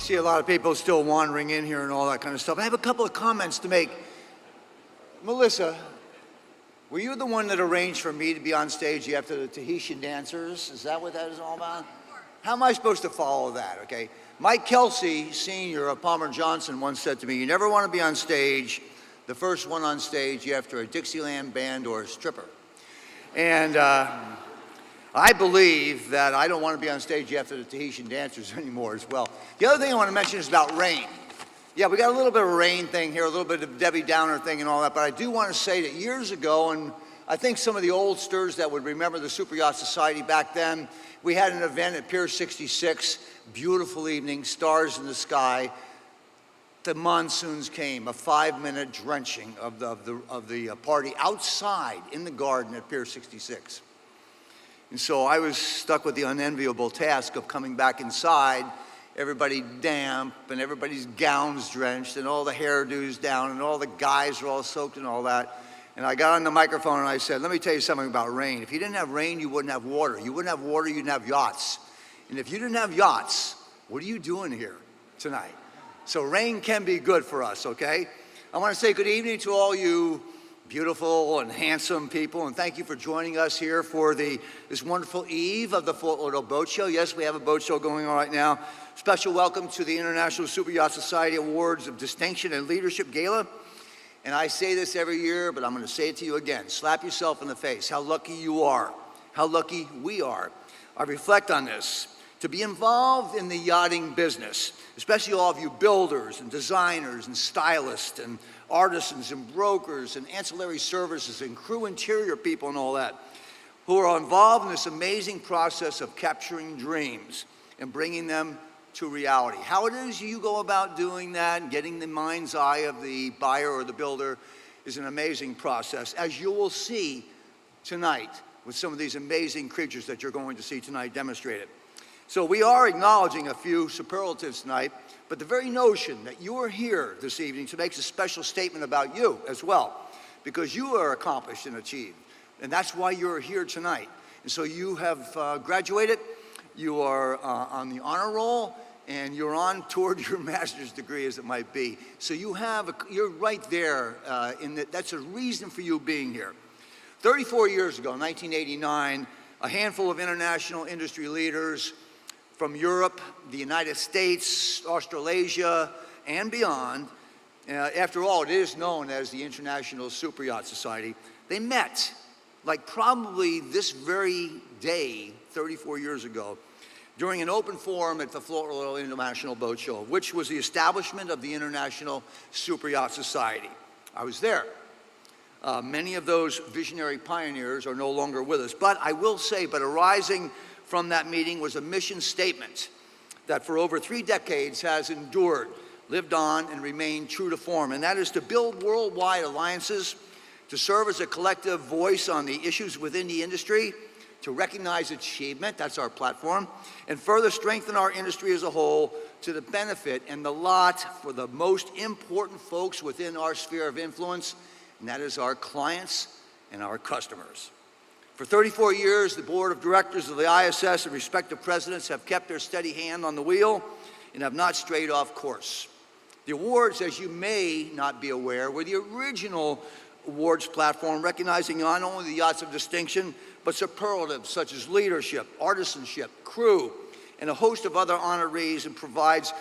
see a lot of people still wandering in here and all that kind of stuff. I have a couple of comments to make. Melissa, were you the one that arranged for me to be on stage after the Tahitian dancers? Is that what that is all about? How am I supposed to follow that, okay? Mike Kelsey, Sr. of Palmer Johnson, once said to me, you never want to be on stage, the first one on stage after a Dixieland band or a stripper. And I believe that I don't want to be on stage after the Tahitian dancers anymore as well. The other thing I want to mention is about rain. Yeah, we got a little bit of a rain thing here, a little bit of Debbie Downer thing and all that, but I do want to say that years ago, and I think some of the oldsters that would remember the Super Yacht Society back then, we had an event at Pier 66, beautiful evening, stars in the sky. The monsoons came, a 5-minute drenching of the party outside in the garden at Pier 66. And so I was stuck with the unenviable task of coming back inside, everybody damp and everybody's gowns drenched and all the hairdos down and all the guys were all soaked and all that. And I got on the microphone and I said, let me tell you something about rain. If you didn't have rain, you wouldn't have water. You wouldn't have water, you didn't have yachts. And if you didn't have yachts, what are you doing here tonight? So rain can be good for us, okay? I want to say good evening to all you beautiful and handsome people, and thank you for joining us here for this wonderful eve of the Fort Lauderdale Boat Show. Yes, we have a boat show going on right now. Special welcome to the International Super Yacht Society Awards of Distinction and Leadership Gala. And I say this every year, but I'm going to say it to you again. Slap yourself in the face. How lucky you are. How lucky we are. I reflect on this. To be involved in the yachting business, especially all of you builders and designers and stylists and artisans and brokers and ancillary services and crew interior people and all that, who are involved in this amazing process of capturing dreams and bringing them to reality. How it is you go about doing that and getting the mind's eye of the buyer or the builder is an amazing process, as you will see tonight with some of these amazing creatures that you're going to see tonight demonstrated. So we are acknowledging a few superlatives tonight, but the very notion that you are here this evening makes a special statement about you as well, because you are accomplished and achieved, and that's why you're here tonight. And so you have graduated, you are on the honor roll, and you're on toward your master's degree, as it might be. So you're right there, that's a reason for you being here. 34 years ago, 1989, a handful of international industry leaders from Europe, the United States, Australasia, and beyond, after all, it is known as the International Super Yacht Society, they met, like probably this very day, 34 years ago, during an open forum at the Fort Lauderdale International Boat Show, which was the establishment of the International Super Yacht Society. I was there. Many of those visionary pioneers are no longer with us, but I will say, arising from that meeting was a mission statement that for over 3 decades has endured, lived on, and remained true to form, and that is to build worldwide alliances, to serve as a collective voice on the issues within the industry, to recognize achievement, that's our platform, and further strengthen our industry as a whole to the benefit and the lot for the most important folks within our sphere of influence, and that is our clients and our customers. For 34 years, the board of directors of the ISS and respective presidents have kept their steady hand on the wheel and have not strayed off course. The awards, as you may not be aware, were the original awards platform recognizing not only the yachts of distinction, but superlatives such as leadership, artisanship, crew, and a host of other honorees, and provides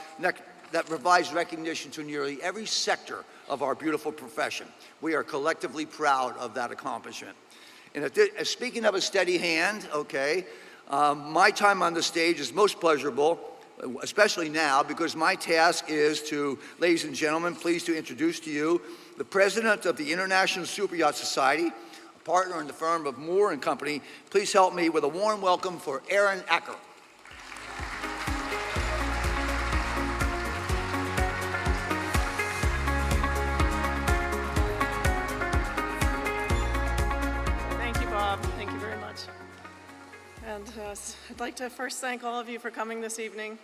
recognition to nearly every sector of our beautiful profession. We are collectively proud of that accomplishment. And speaking of a steady hand, okay, my time on the stage is most pleasurable, especially now, because my task is to, ladies and gentlemen, pleased to introduce to you the president of the International Super Yacht Society, a partner in the firm of Moore & Company. Please help me with a warm welcome for Aaron Acker. And I'd like to first thank all of you for coming this evening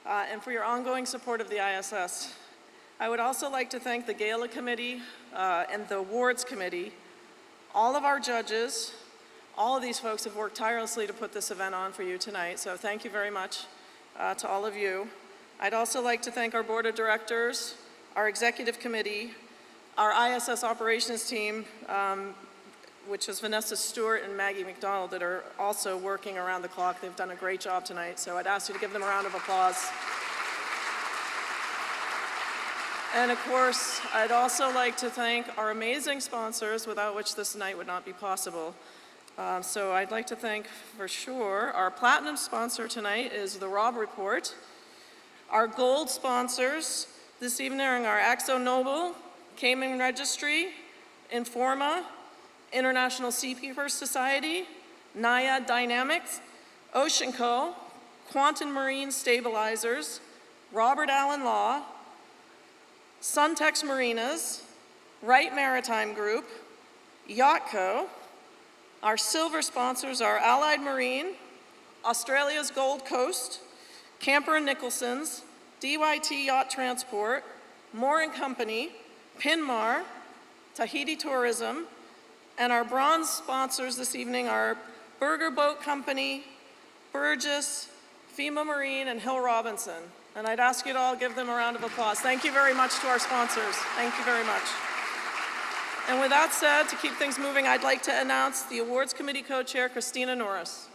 and for your ongoing support of the ISS. I would also like to thank the Gala Committee and the Awards Committee, all of our judges. All of these folks have worked tirelessly to put this event on for you tonight, so thank you very much to all of you. I'd also like to thank our board of directors, our executive committee, our ISS operations team, which is Vanessa Stewart and Maggie McDonald, that are also working around the clock. They've done a great job tonight, so I'd ask you to give them a round of applause. And of course, I'd also like to thank our amazing sponsors, without which this night would not be possible. So I'd like to thank, for sure, our platinum sponsor tonight is the Robb Report. Our gold sponsors this evening are Axo Nobel, Cayman Registry, Informa, International Seakeepers Society, Naiad Dynamics, Ocean Co., Quantum Marine Stabilizers, Robert Allen Law, Suntex Marinas, Wright Maritime Group, Yacht Co. Our silver sponsors are Allied Marine, Australia's Gold Coast, Camper & Nicholson's, DYT Yacht Transport, Moore & Company, Pinmar, Tahiti Tourism, and our bronze sponsors this evening are Burger Boat Company, Burgess, FEMA Marine, and Hill Robinson. And I'd ask you to all give them a round of applause. Thank you very much to our sponsors. Thank you very much. And with that said, to keep things moving, I'd like to announce the Awards Committee Co-Chair, Christina Norris.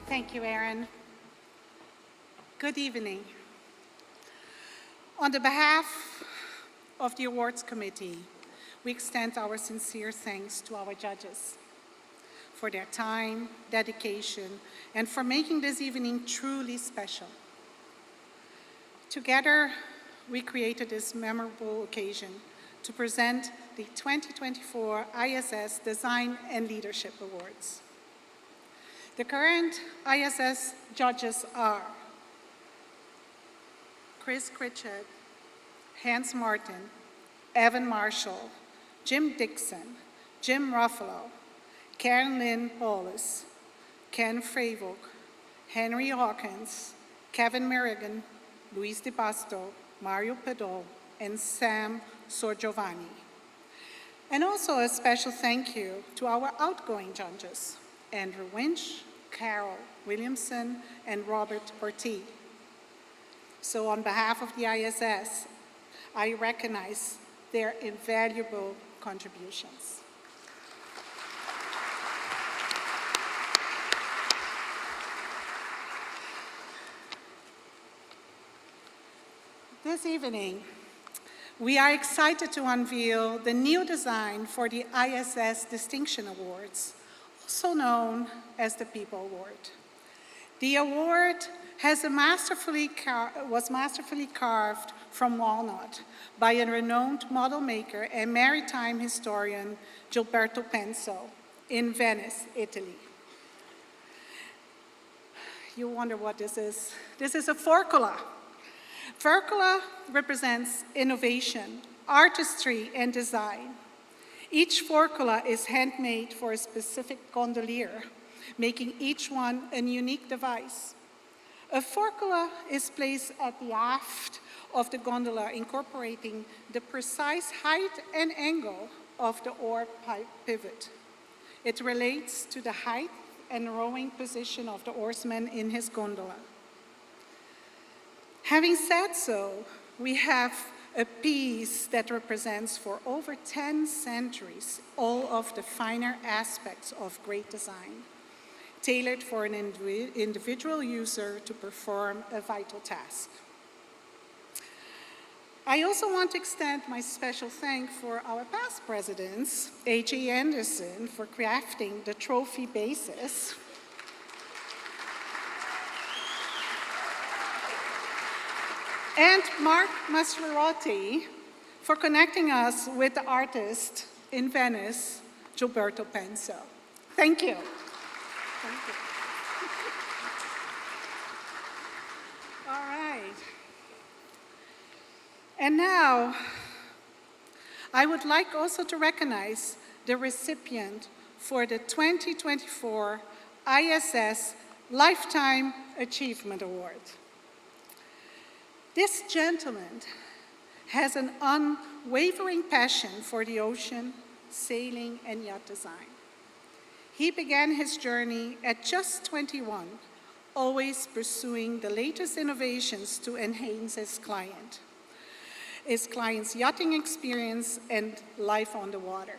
Thank you, Erin. Good evening. On the behalf of the Awards Committee, we extend our sincere thanks to our judges for their time, dedication, and for making this evening truly special. Together, we created this memorable occasion to present the 2024 ISS Design and Leadership Awards. The current ISS judges are Chris Critchett, Hans Martin, Evan Marshall, Jim Dixon, Jim Ruffalo, Karen Lynn Paulus, Ken Fravok, Henry Hawkins, Kevin Merrigan, Luis DeBasto, Mario Pedol, and Sam Sorgiovanni. And also a special thank you to our outgoing judges, Andrew Winch, Carol Williamson, and Robert Ortiz. So on behalf of the ISS, I recognize their invaluable contributions. This evening, we are excited to unveil the new design for the ISS Distinction Awards, also known as the People Award. The award was masterfully carved from walnut by a renowned model maker and maritime historian, Gilberto Penso, in Venice, Italy. You wonder what this is. This is a forcola. Forcola represents innovation, artistry, and design. Each forcola is handmade for a specific gondolier, making each one a unique device. A forcola is placed at the aft of the gondola, incorporating the precise height and angle of the oar pivot. It relates to the height and rowing position of the oarsman in his gondola. Having said so, we have a piece that represents for over 10 centuries all of the finer aspects of great design, tailored for an individual user to perform a vital task. I also want to extend my special thanks for our past presidents, A.J. Anderson for crafting the trophy basis, and Mark Mastrotti for connecting us with the artist in Venice, Gilberto Penso. Thank you. Thank you. All right. And now, I would like also to recognize the recipient for the 2024 ISS Lifetime Achievement Award. This gentleman has an unwavering passion for the ocean, sailing, and yacht design. He began his journey at just 21, always pursuing the latest innovations to enhance his client's yachting experience and life on the water.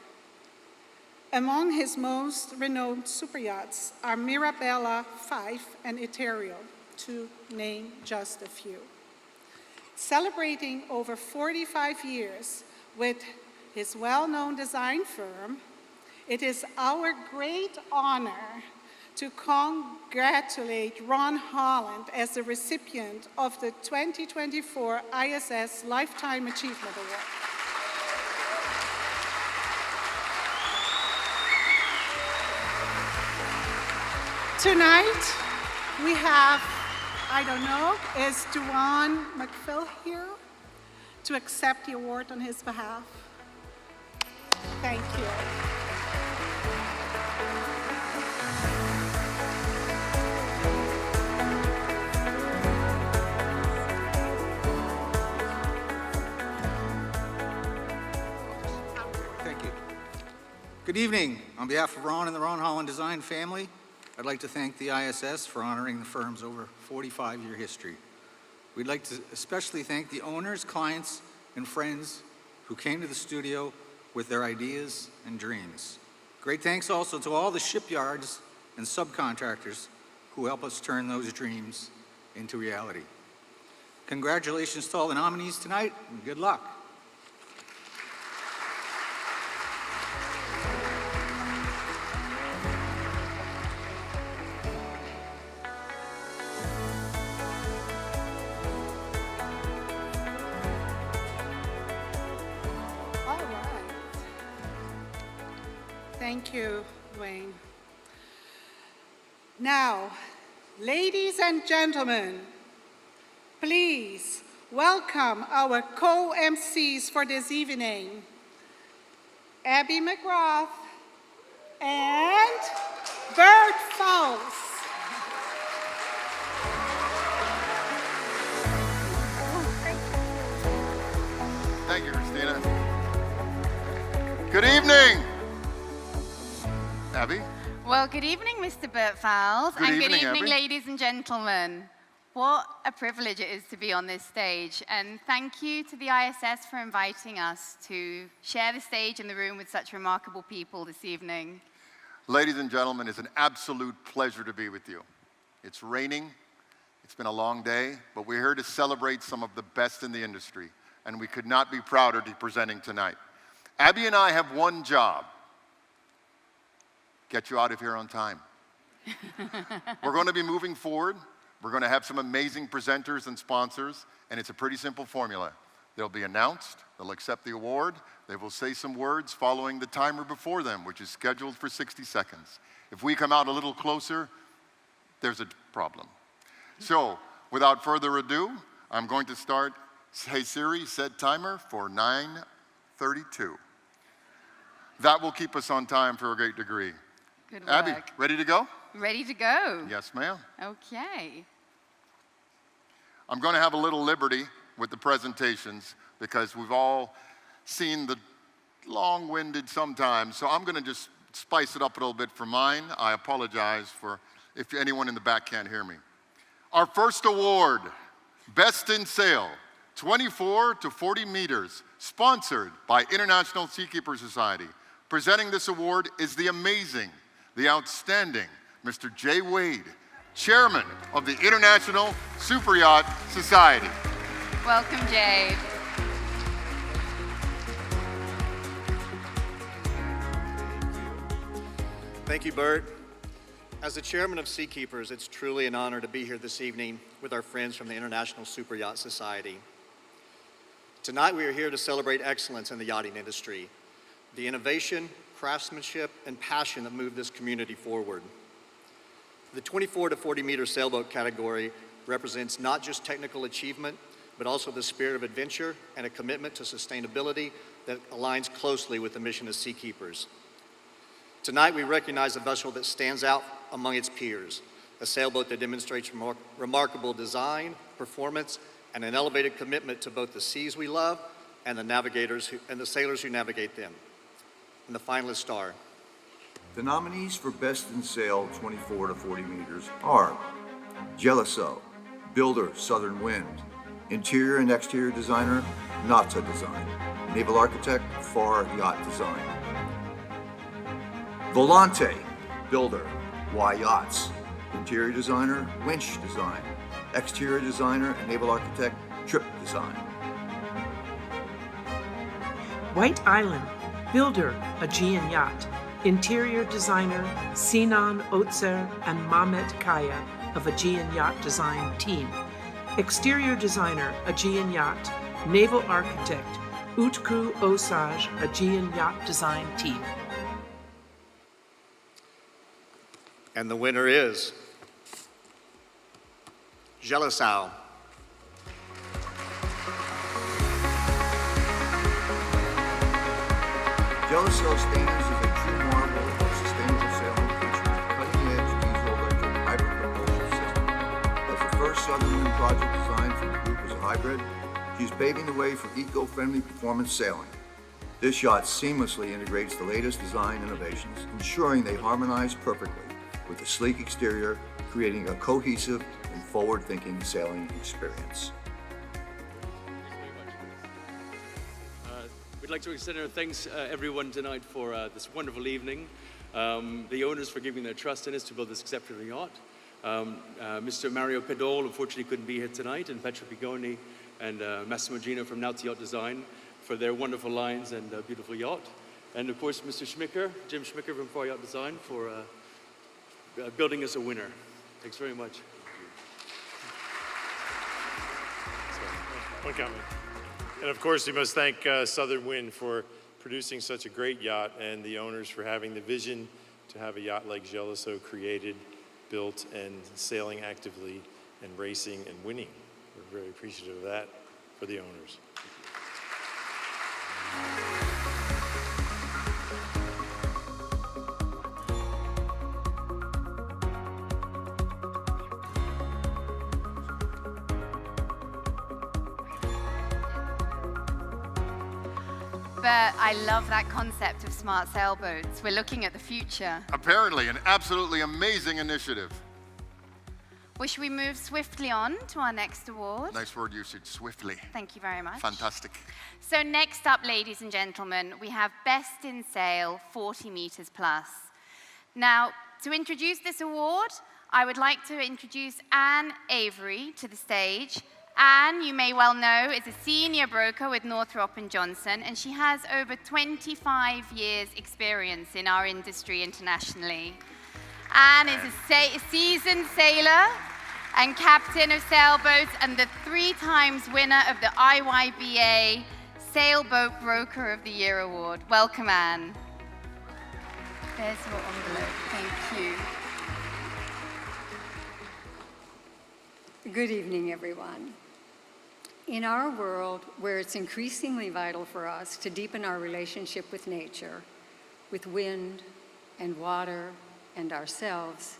Among his most renowned superyachts are Mirabella, Fife, and Ethereal, to name just a few. Celebrating over 45 years with his well-known design firm, it is our great honor to congratulate Ron Holland as the recipient of the 2024 ISS Lifetime Achievement Award. Tonight, we have, I don't know, is Duane McPhill here to accept the award on his behalf? Thank you. Thank you. Good evening. On behalf of Ron and the Ron Holland Design family, I'd like to thank the ISS for honoring the firm's over 45-year history. We'd like to especially thank the owners, clients, and friends who came to the studio with their ideas and dreams. Great thanks also to all the shipyards and subcontractors who help us turn those dreams into reality. Congratulations to all the nominees tonight, and good luck. Thank you, Wayne. Now, ladies and gentlemen, please welcome our co-MCs for this evening, Abby McGrath and Bert Fowles. Thank you, Christina. Good evening. Abby? Well, good evening, Mr. Burt Fowles, Good and good evening, evening, Abby. ladies and gentlemen. What a privilege it is to be on this stage, and thank you to the ISS for inviting us to share the stage in the room with such remarkable people this evening. Ladies and gentlemen, it's an absolute pleasure to be with you. It's raining, it's been a long day, but we're here to celebrate some of the best in the industry, and we could not be prouder to be presenting tonight. Abby and I have one job: get you out of here on time. We're going to be moving forward. We're going to have some amazing presenters and sponsors, and it's a pretty simple formula. They'll be announced, they'll accept the award, they will say some words following the timer before them, which is scheduled for 60 seconds. If we come out a little closer, there's a problem. So, without further ado, I'm going to start. Hey Siri, set timer for 9:32. That will keep us on time for a great degree. Good work. Abby, ready to go? Ready to go? Yes, ma'am. Okay. I'm going to have a little liberty with the presentations because we've all seen the long-winded sometimes, so I'm going to just spice it up a little bit for mine. I apologize for if anyone in the back can't hear me. Our first award, Best in Sail, 24 to 40 meters, sponsored by International Seakeeper Society. Presenting this award is the amazing, the outstanding Mr. Jay Wade, Chairman of the International Superyacht Society. Welcome, Jade. Thank you, Bert. As the chairman of Seakeepers, it's truly an honor to be here this evening with our friends from the International Superyacht Society. Tonight, we are here to celebrate excellence in the yachting industry, the innovation, craftsmanship, and passion that move this community forward. The 24 to 40 meter sailboat category represents not just technical achievement, but also the spirit of adventure and a commitment to sustainability that aligns closely with the mission of Seakeepers. Tonight, we recognize a vessel that stands out among its peers, a sailboat that demonstrates remarkable design, performance, and an elevated commitment to both the seas we love, and the sailors who navigate them. And the finalists are The nominees for Best in Sail 24 to 40 meters are Geliso, Builder, Southern Wind, Interior and Exterior Designer, Nata Design, Naval Architect, Far Yacht Design. Volante, Builder, Y Yachts, Interior Designer, Winch Design, Exterior Designer and Naval Architect, Trip Design. White Island, Builder, Aegean Yacht, Interior Designer, Sinan Otzer and Mahmet Kaya of Aegean Yacht Design Team. Exterior Designer, Aegean Yacht, Naval Architect, Utku Osage, Aegean Yacht Design Team. And the winner is Gelisau. Geliso stands as a true marvel of sustainable sailing featuring a cutting-edge diesel-electric hybrid propulsion system. As the first Southern Wind project designed for the group as a hybrid, she's paving the way for eco-friendly performance sailing. This yacht seamlessly integrates the latest design innovations, ensuring they harmonize perfectly with the sleek exterior, creating a cohesive and forward-thinking sailing experience. We'd like to extend our thanks, everyone, tonight for this wonderful evening. The owners for giving their trust in us to build this exceptional yacht. Mr. Mario Pedol, unfortunately, couldn't be here tonight, and Petra Pigoni and Massimo Gino from Naughty Yacht Design for their wonderful lines and beautiful yacht. And of course, Mr. Schmicker, Jim Schmicker from Far Yacht Design for building us a winner. Thanks very much. One comment. And of course, we must thank Southern Wind for producing such a great yacht and the owners for having the vision to have a yacht like Geliso created, built, and sailing actively and racing and winning. We're very appreciative of that for the owners. But I love that concept of smart sailboats. We're looking at the future. Apparently, an absolutely amazing initiative. Well, should we move swiftly on to our next award? Nice word usage, swiftly. Thank you very much. Fantastic. So next up, ladies and gentlemen, we have Best in Sail 40 meters plus. Now, to introduce this award, I would like to introduce Anne Avery to the stage. Anne, you may well know, is a senior broker with Northrop & Johnson, and she has over 25 years' experience in our industry internationally. Anne is a seasoned sailor and captain of sailboats and the 3 times winner of the IYBA Sailboat Broker of the Year Award. Welcome, Anne. There's your envelope. Thank you. Good evening, everyone. In our world, where it's increasingly vital for us to deepen our relationship with nature, with wind and water and ourselves,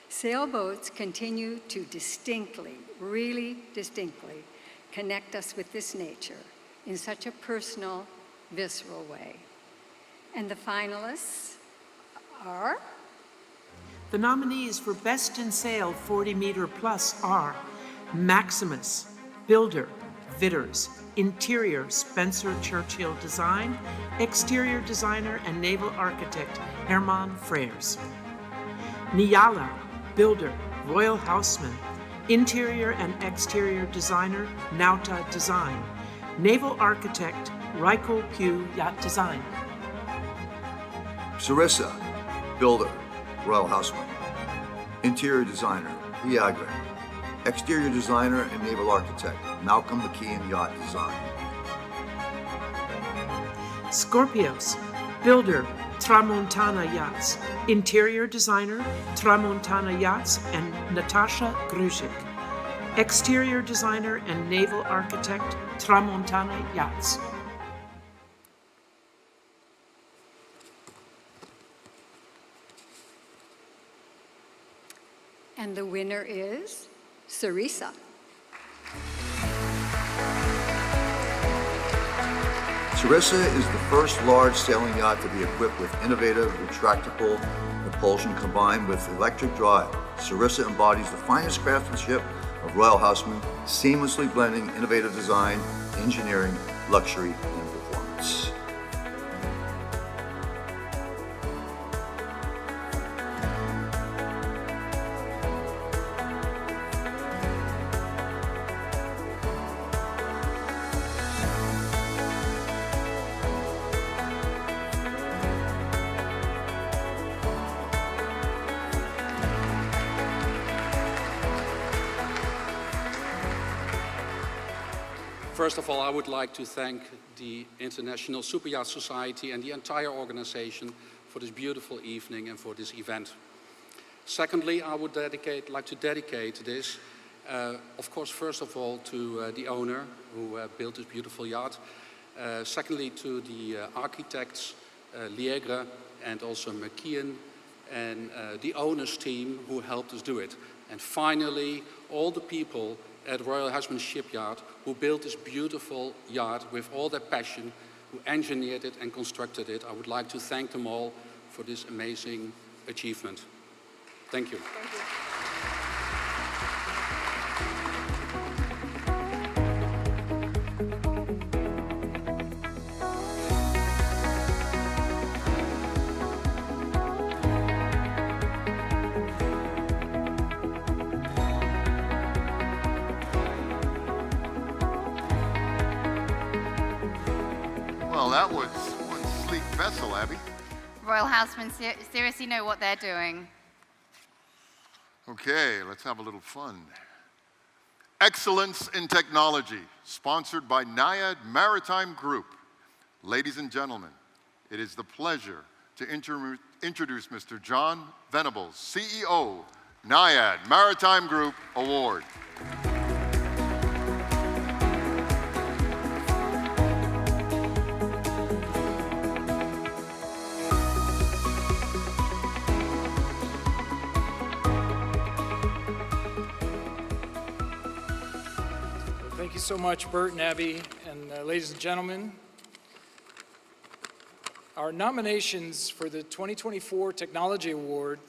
sailboats continue to distinctly, really distinctly, connect us with this nature in such a personal, visceral way. And the finalists are? The nominees for Best in Sail 40 meter plus are Maximus, Builder, Vitters, Interior, Spencer Churchill Design, Exterior Designer and Naval Architect, Hermann Freyers. Niala, Builder, Royal Houseman, Interior and Exterior Designer, Nauta Design, Naval Architect, Raiko Pugh Yacht Design. Sarissa, Builder, Royal Houseman. Interior Designer, Viagra. Exterior Designer and Naval Architect, Malcolm McKeon Yacht Design. Scorpios, Builder, Tramontana Yachts, Interior Designer, Tramontana Yachts and Natasha Gruzik. Exterior Designer and Naval Architect, Tramontana Yachts. And the winner is Sarissa. Sarissa is the first large sailing yacht to be equipped with innovative, retractable propulsion combined with electric drive. Sarissa embodies the finest craftsmanship of Royal Houseman, seamlessly blending innovative design, engineering, luxury, and performance. First of all, I would like to thank the International Superyacht Society and the entire organization for this beautiful evening and for this event. Secondly, I would like to dedicate this, of course, first of all, to the owner who built this beautiful yacht. Secondly, to the architects, Liegre and also McKeon, and the owner's team who helped us do it. And finally, all the people at Royal Husband Shipyard who built this beautiful yacht with all their passion, who engineered it and constructed it. I would like to thank them all for this amazing achievement. Thank you. Thank you. Well, that was one sleek vessel, Abby. Royal Housemen seriously know what they're doing. Okay, let's have a little fun. Excellence in Technology, sponsored by Naiad Maritime Group. Ladies and gentlemen, it is the pleasure to introduce Mr. John Venables, CEO, Naiad Maritime Group Award. Thank you so much, Bert and Abby, and ladies and gentlemen. Our nominations for the 2024 Technology Award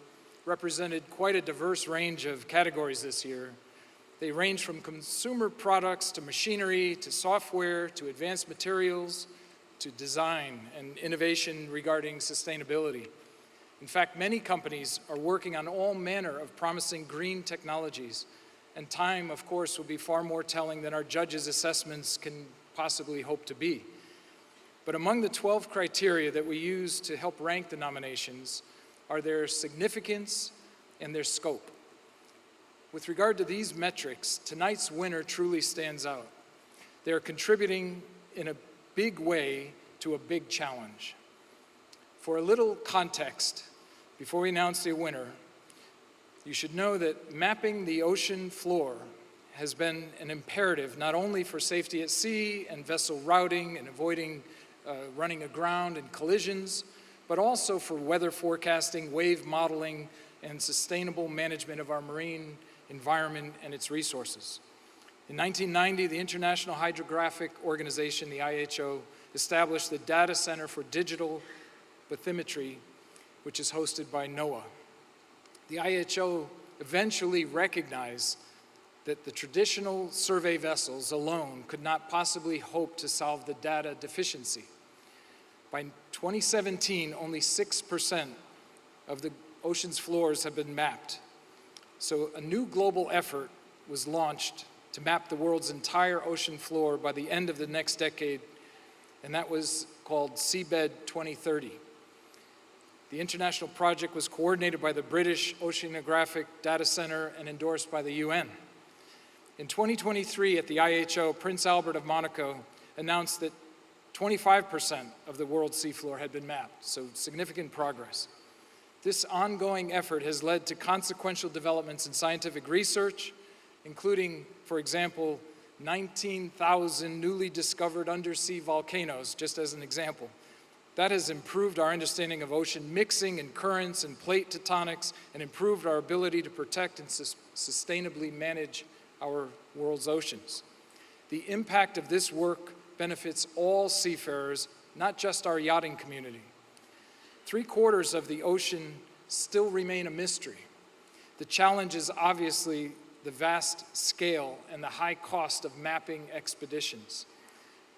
represented quite a diverse range of categories this year. They range from consumer products to machinery to software to advanced materials to design and innovation regarding sustainability. In fact, many companies are working on all manner of promising green technologies. And time, of course, will be far more telling than our judges' assessments can possibly hope to be. But among the 12 criteria that we use to help rank the nominations are their significance and their scope. With regard to these metrics, tonight's winner truly stands out. They are contributing in a big way to a big challenge. For a little context, before we announce the winner, you should know that mapping the ocean floor has been an imperative not only for safety at sea and vessel routing and avoiding running aground and collisions, but also for weather forecasting, wave modeling, and sustainable management of our marine environment and its resources. In 1990, the International Hydrographic Organization, the IHO, established the Data Center for Digital Bathymetry, which is hosted by NOAA. The IHO eventually recognized that the traditional survey vessels alone could not possibly hope to solve the data deficiency. By 2017, only 6% of the ocean's floors have been mapped. So a new global effort was launched to map the world's entire ocean floor by the end of the next decade, and that was called Seabed 2030. The international project was coordinated by the British Oceanographic Data Center and endorsed by the UN. In 2023 at the IHO, Prince Albert of Monaco announced that 25% of the world's seafloor had been mapped, so significant progress. This ongoing effort has led to consequential developments in scientific research, including, for example, 19,000 newly discovered undersea volcanoes, just as an example. That has improved our understanding of ocean mixing and currents and plate tectonics and improved our ability to protect and sustainably manage our world's oceans. The impact of this work benefits all seafarers, not just our yachting community. 3/4 of the ocean still remain a mystery. The challenge is obviously the vast scale and the high cost of mapping expeditions.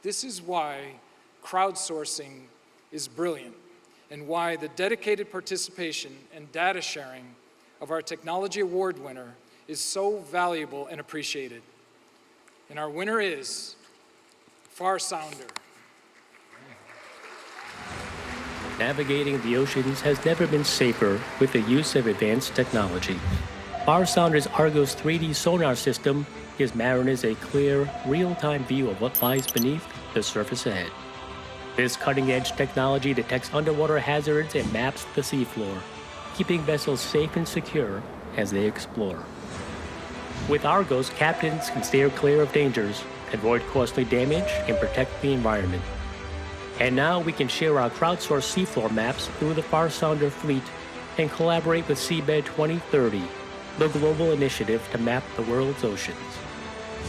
This is why crowdsourcing is brilliant and why the dedicated participation and data sharing of our Technology Award winner is so valuable and appreciated. And our winner is Far Sounder. Navigating the oceans has never been safer with the use of advanced technology. Far Sounder's Argos 3D sonar system gives mariners a clear, real-time view of what lies beneath the surface ahead. This cutting-edge technology detects underwater hazards and maps the seafloor, keeping vessels safe and secure as they explore. With Argos, captains can steer clear of dangers, avoid costly damage, and protect the environment. And now we can share our crowdsourced seafloor maps through the Far Sounder fleet and collaborate with Seabed 2030, the global initiative to map the world's oceans.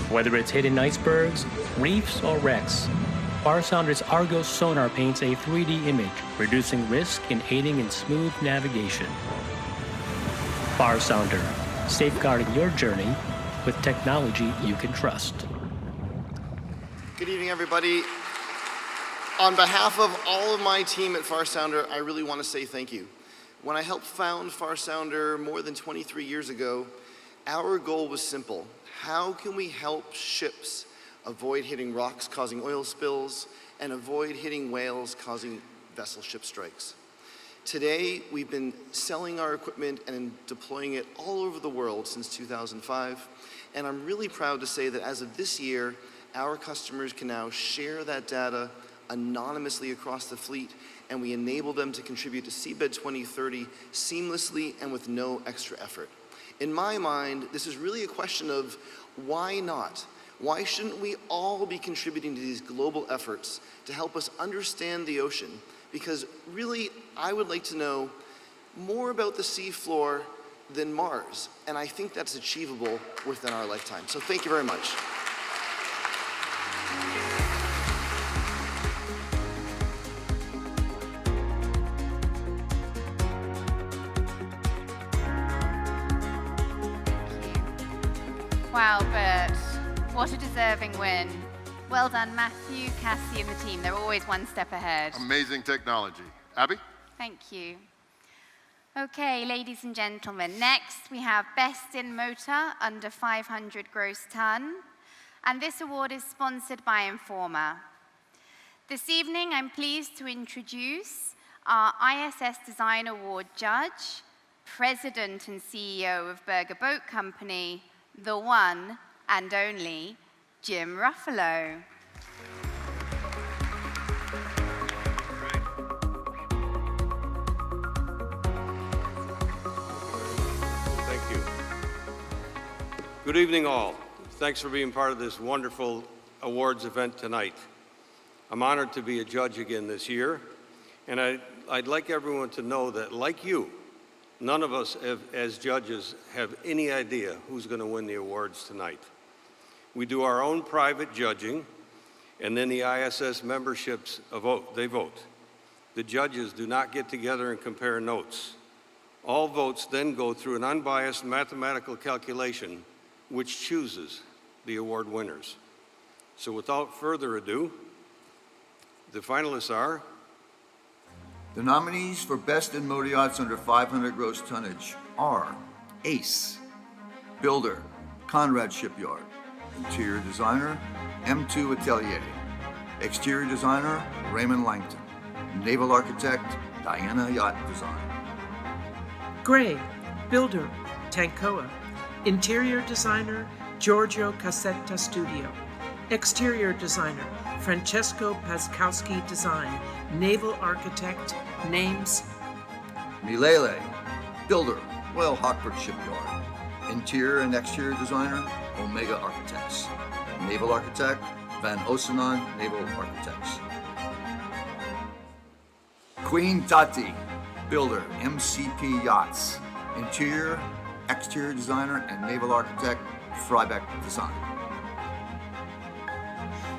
Whether it's hidden icebergs, reefs, or wrecks, Far Sounder's Argos sonar paints a 3D image, reducing risk and aiding in smooth navigation. Far Sounder, safeguarding your journey with technology you can trust. Good evening, everybody. On behalf of all of my team at Far Sounder, I really want to say thank you. When I helped found Far Sounder more than 23 years ago, our goal was simple. How can we help ships avoid hitting rocks causing oil spills and avoid hitting whales causing vessel ship strikes? Today, we've been selling our equipment and deploying it all over the world since 2005, and I'm really proud to say that as of this year, our customers can now share that data anonymously across the fleet, and we enable them to contribute to Seabed 2030 seamlessly and with no extra effort. In my mind, this is really a question of why not? Why shouldn't we all be contributing to these global efforts to help us understand the ocean? Because really, I would like to know more about the seafloor than Mars, and I think that's achievable within our lifetime. So thank you very much. Wow, Bert, what a deserving win. Well done, Matthew, Cassie, and the team. They're always one step ahead. Amazing technology. Abby? Thank you. Okay, ladies and gentlemen, next we have Best in Motor under 500 gross ton, and this award is sponsored by Informa. This evening, I'm pleased to introduce our ISS Design Award judge, President and CEO of Berger Boat Company, the one and only Jim Ruffalo. Thank you. Good evening, all. Thanks for being part of this wonderful awards event tonight. I'm honored to be a judge again this year, and I'd like everyone to know that, like you, none of us as judges have any idea who's going to win the awards tonight. We do our own private judging, and then the ISS memberships vote. They vote. The judges do not get together and compare notes. All votes then go through an unbiased mathematical calculation which chooses the award winners. So without further ado, the finalists are The nominees for Best in Motor Yachts under 500 gross tonnage are Ace, Builder, Conrad Shipyard, Interior Designer, M2 Atelier, Exterior Designer, Raymond Langton, Naval Architect, Diana Yacht Design. Gray, Builder, Tancoa. Interior Designer, Giorgio Cassetta Studio. Exterior Designer, Francesco Paskowski Design. Naval Architect, names Milele, Builder, Royal Hockford Shipyard, Interior and Exterior Designer, Omega Architects, Naval Architect, Van Osenon Naval Architects. Queen Tati, Builder, MCP Yachts, Interior, Exterior Designer, and Naval Architect, Freibeck Design.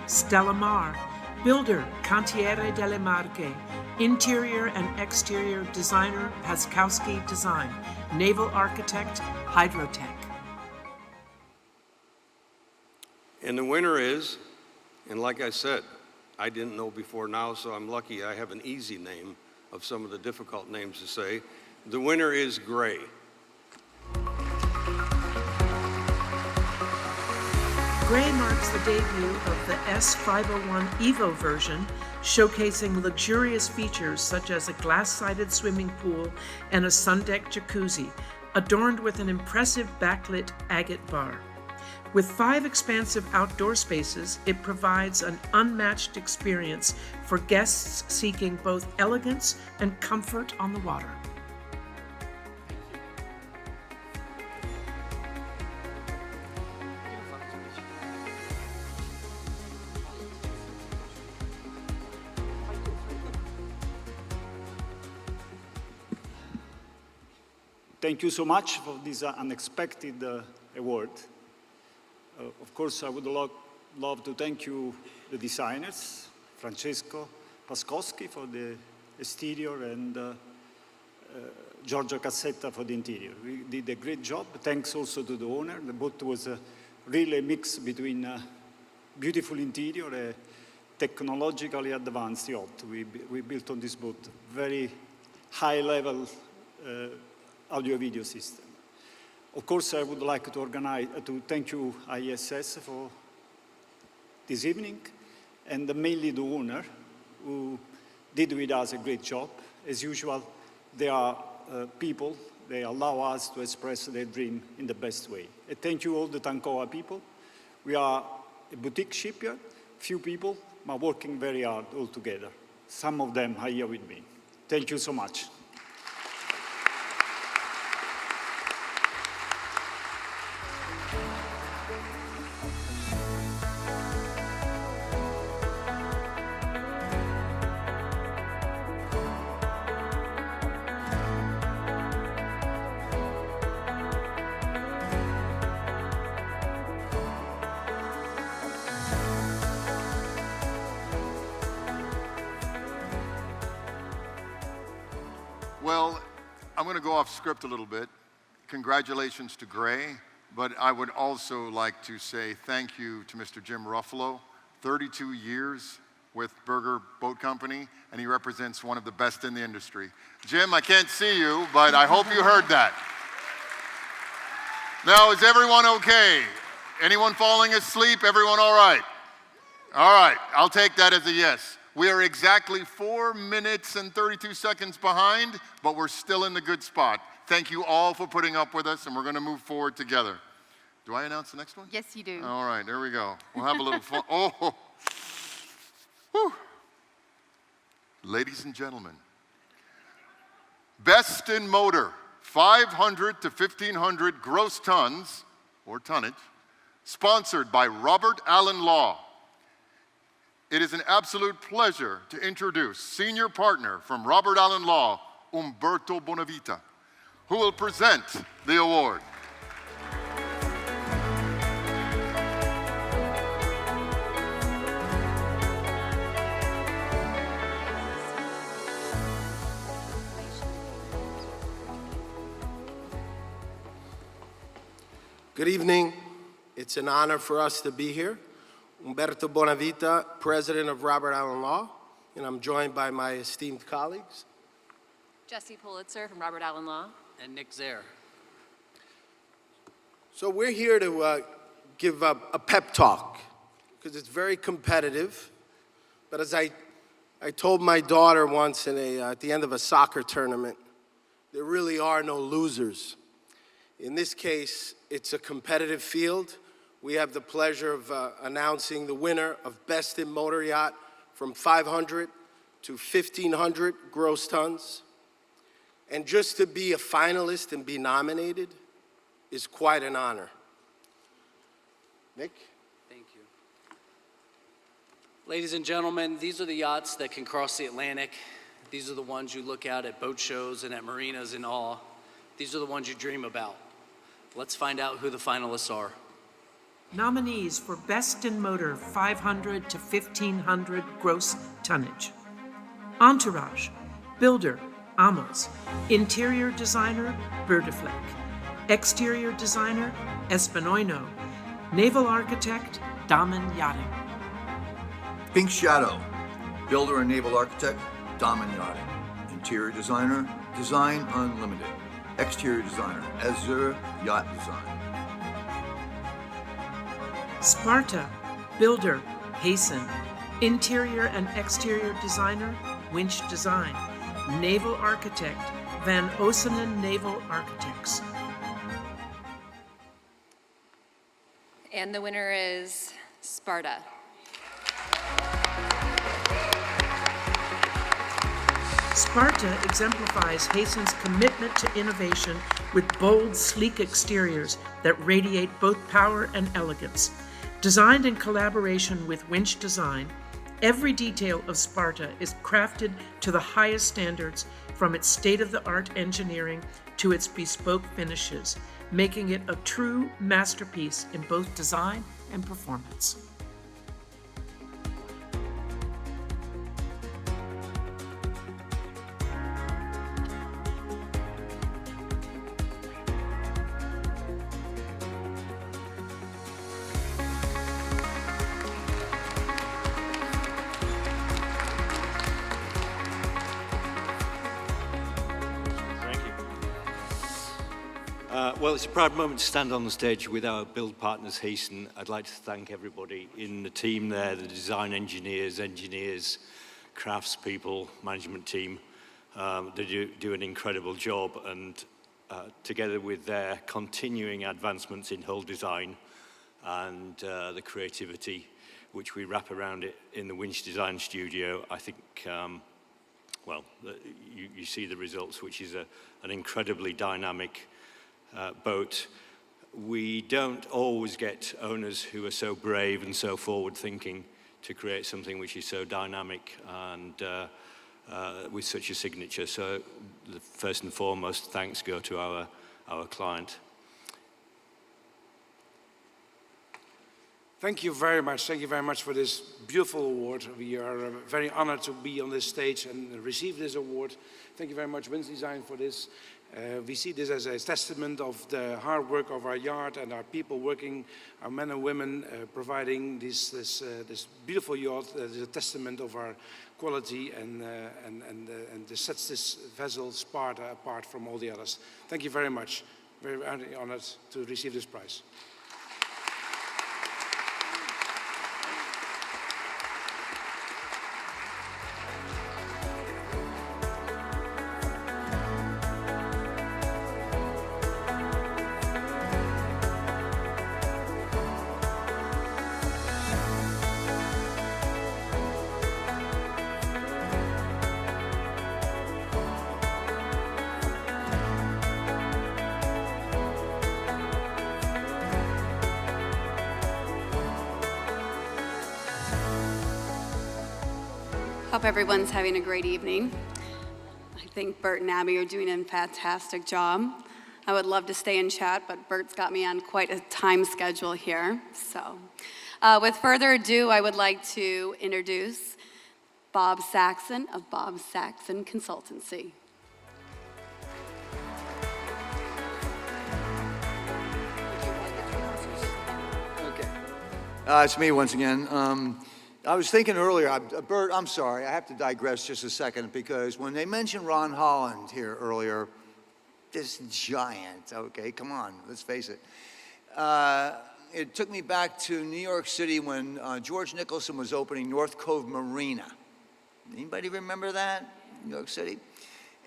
Stella Mar, builder, Cantiere delle Marche, interior and exterior designer, Paskowski Design, naval architect, Hydrotech. And the winner is, and like I said, I didn't know before now, so I'm lucky I have an easy name of some of the difficult names to say. The winner is Gray. Gray marks the debut of the S501 Evo version, showcasing luxurious features such as a glass-sided swimming pool and a sun-decked jacuzzi, adorned with an impressive backlit agate bar. With 5 expansive outdoor spaces, it provides an unmatched experience for guests seeking both elegance and comfort on the water. Thank you so much for this unexpected award. Of course, I would love to thank you, the designers, Francesco Paskowski for the exterior and Giorgio Cassetta for the interior. We did a great job. Thanks also to the owner. The boat was really a mix between beautiful interior and technologically advanced yacht. We built on this boat very high-level audio-video system. Of course, I would like to thank you, ISS, for this evening, and mainly the owner, who did with us a great job. As usual, they are people, they allow us to express their dream in the best way. And thank you all the Tancoa people. We are a boutique shipyard, few people, but working very hard all together. Some of them are here with me. Thank you so much. Well, I'm going to go off script a little bit. Congratulations to Gray, but I would also like to say thank you to Mr. Jim Ruffalo. 32 years with Berger Boat Company, and he represents one of the best in the industry. Jim, I can't see you, but I hope you heard that. Now, is everyone okay? Anyone falling asleep? Everyone all right? All right, I'll take that as a yes. We are exactly 4 minutes and 32 seconds behind, but we're still in the good spot. Thank you all for putting up with us, and we're going to move forward together. Do I announce the next one? Yes, you do. All right, there we go. We'll have a little fun. Oh, whew. Ladies and gentlemen, best in motor, 500 to 1,500 gross tons, or tonnage, sponsored by Robert Allen Law. It is an absolute pleasure to introduce senior partner from Robert Allen Law, Umberto Bonavita, who will present the award. Good evening. It's an honor for us to be here. Umberto Bonavita, president of Robert Allen Law, and I'm joined by my esteemed colleagues. Jesse Pulitzer from Robert Allen Law. And Nick Zare. So we're here to give a pep talk, because it's very competitive. But as I told my daughter once at the end of a soccer tournament, there really are no losers. In this case, it's a competitive field. We have the pleasure of announcing the winner of Best in Motor Yacht from 500 to 1,500 gross tons. And just to be a finalist and be nominated is quite an honor. Nick? Thank you. Ladies and gentlemen, these are the yachts that can cross the Atlantic. These are the ones you look at boat shows and at marinas in awe. These are the ones you dream about. Let's find out who the finalists are. Nominees for Best in Motor 500 to 1500 gross tonnage. Entourage, Builder, Amos. Interior Designer, Burdefleck. Exterior Designer, Espinoino. Naval Architect, Damen Yachting. Pink Shadow, builder and naval architect, Damen Yachting. Interior designer, Design Unlimited. Exterior designer, Azure Yacht Design. Sparta, Builder, Hasten. Interior and Exterior Designer, Winch Design. Naval Architect, Van Ossenen Naval Architects. And the winner is Sparta. Sparta exemplifies Hasten's commitment to innovation with bold, sleek exteriors that radiate both power and elegance. Designed in collaboration with Winch Design, every detail of Sparta is crafted to the highest standards, from its state-of-the-art engineering to its bespoke finishes, making it a true masterpiece in both design and performance. Well, it's a proud moment to stand on the stage with our build partners, Hasten. I'd like to thank everybody in the team there, the design engineers, craftspeople, management team. They do an incredible job, and together with their continuing advancements in hull design and the creativity which we wrap around it in the Winch Design Studio, I think, well, you see the results, which is an incredibly dynamic boat. We don't always get owners who are so brave and so forward-thinking to create something which is so dynamic and with such a signature. So the first and foremost thanks go to our client. Thank you very much. Thank you very much for this beautiful award. We are very honored to be on this stage and receive this award. Thank you very much, Winch Design, for this. We see this as a testament of the hard work of our yard and our people working, our men and women providing this beautiful yacht. That is a testament of our quality and sets this vessel Sparta apart from all the others. Thank you very much. Very honored to receive this prize. Hope everyone's having a great evening. I think Bert and Abby are doing a fantastic job. I would love to stay and chat, but Bert's got me on quite a time schedule here. So with further ado, I would like to introduce Bob Saxon of Bob Saxon Consultancy. Okay. It's me once again. I was thinking earlier, Bert, I'm sorry, I have to digress just a second, because when they mentioned Ron Holland here earlier, this giant, okay, come on, let's face it. It took me back to New York City when George Nicholson was opening North Cove Marina. Anybody remember that, New York City?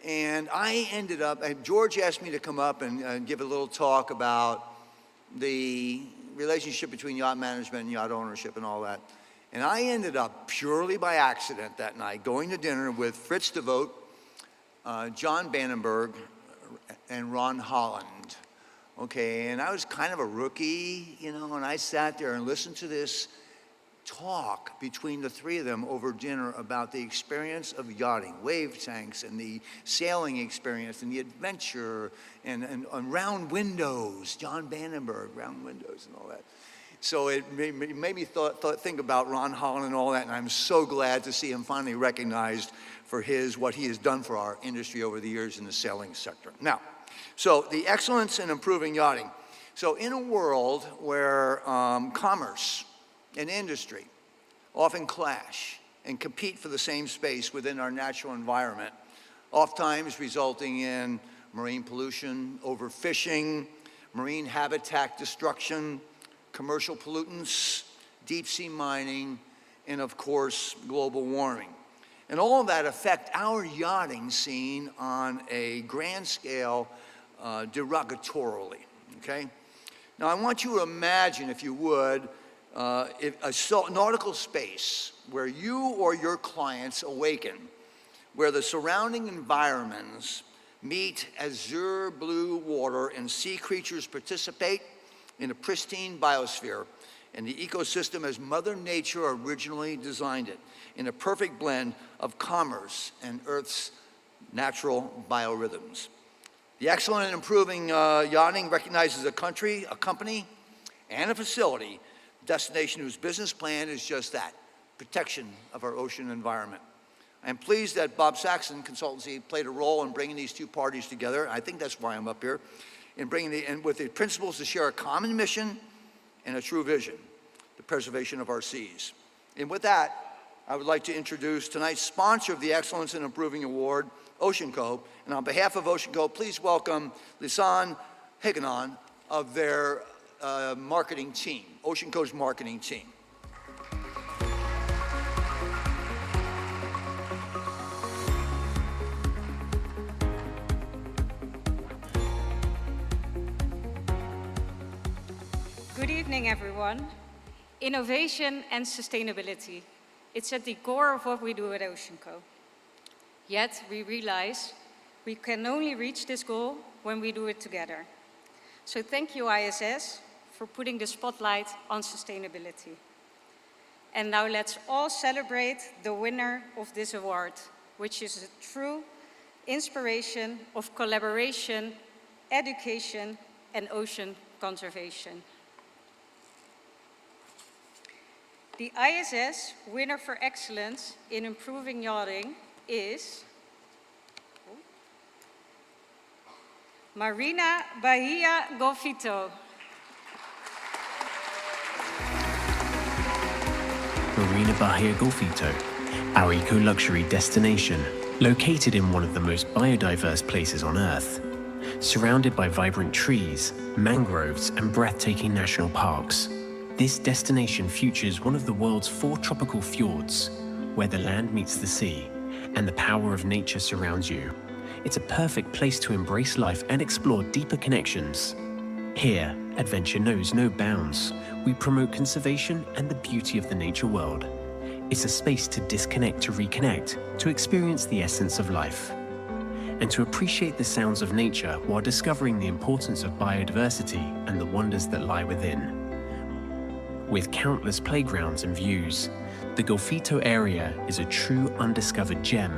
And I ended up, George asked me to come up and give a little talk about the relationship between yacht management and yacht ownership and all that. And I ended up, purely by accident that night, going to dinner with Fritz DeVote, John Bannenberg, and Ron Holland. Okay, and I was kind of a rookie, you know, and I sat there and listened to this talk between the three of them over dinner about the experience of yachting, wave tanks, and the sailing experience, and the adventure, and round windows, John Bannenberg, round windows and all that. So it made me think about Ron Holland and all that, and I'm so glad to see him finally recognized for what he has done for our industry over the years in the sailing sector. Now, so the excellence in improving yachting. So in a world where commerce and industry often clash and compete for the same space within our natural environment, oftentimes resulting in marine pollution, overfishing, marine habitat destruction, commercial pollutants, deep sea mining, and of course, global warming. And all of that affect our yachting scene on a grand scale derogatorily, okay? Now I want you to imagine, if you would, nautical space where you or your clients awaken, where the surrounding environments meet azure blue water and sea creatures participate in a pristine biosphere and the ecosystem as Mother Nature originally designed it, in a perfect blend of commerce and Earth's natural biorhythms. The excellent and improving yachting recognizes a country, a company, and a facility, destination whose business plan is just that, protection of our ocean environment. I'm pleased that Bob Saxon Consultancy played a role in bringing these two parties together. I think that's why I'm up here, in bringing with the principals to share a common mission and a true vision, the preservation of our seas. And with that, I would like to introduce tonight's sponsor of the Excellence in Improving Award, Ocean Co. And on behalf of Ocean Co., please welcome Lisanne Higanon of their marketing team, Ocean Co.'s marketing team. Good evening, everyone. Innovation and sustainability. It's at the core of what we do at Ocean Co. Yet, we realize we can only reach this goal when we do it together. So thank you, ISS, for putting the spotlight on sustainability. And now let's all celebrate the winner of this award, which is a true inspiration of collaboration, education, and ocean conservation. The ISS winner for excellence in improving yachting is Marina Bahia Golfito. Marina Bahia Golfito, our eco-luxury destination, located in one of the most biodiverse places on Earth. Surrounded by vibrant trees, mangroves, and breathtaking national parks, this destination features one of the world's 4 tropical fjords, where the land meets the sea, and the power of nature surrounds you. It's a perfect place to embrace life and explore deeper connections. Here, adventure knows no bounds. We promote conservation and the beauty of the nature world. It's a space to disconnect to reconnect, to experience the essence of life, and to appreciate the sounds of nature while discovering the importance of biodiversity and the wonders that lie within. With countless playgrounds and views, the Golfito area is a true undiscovered gem,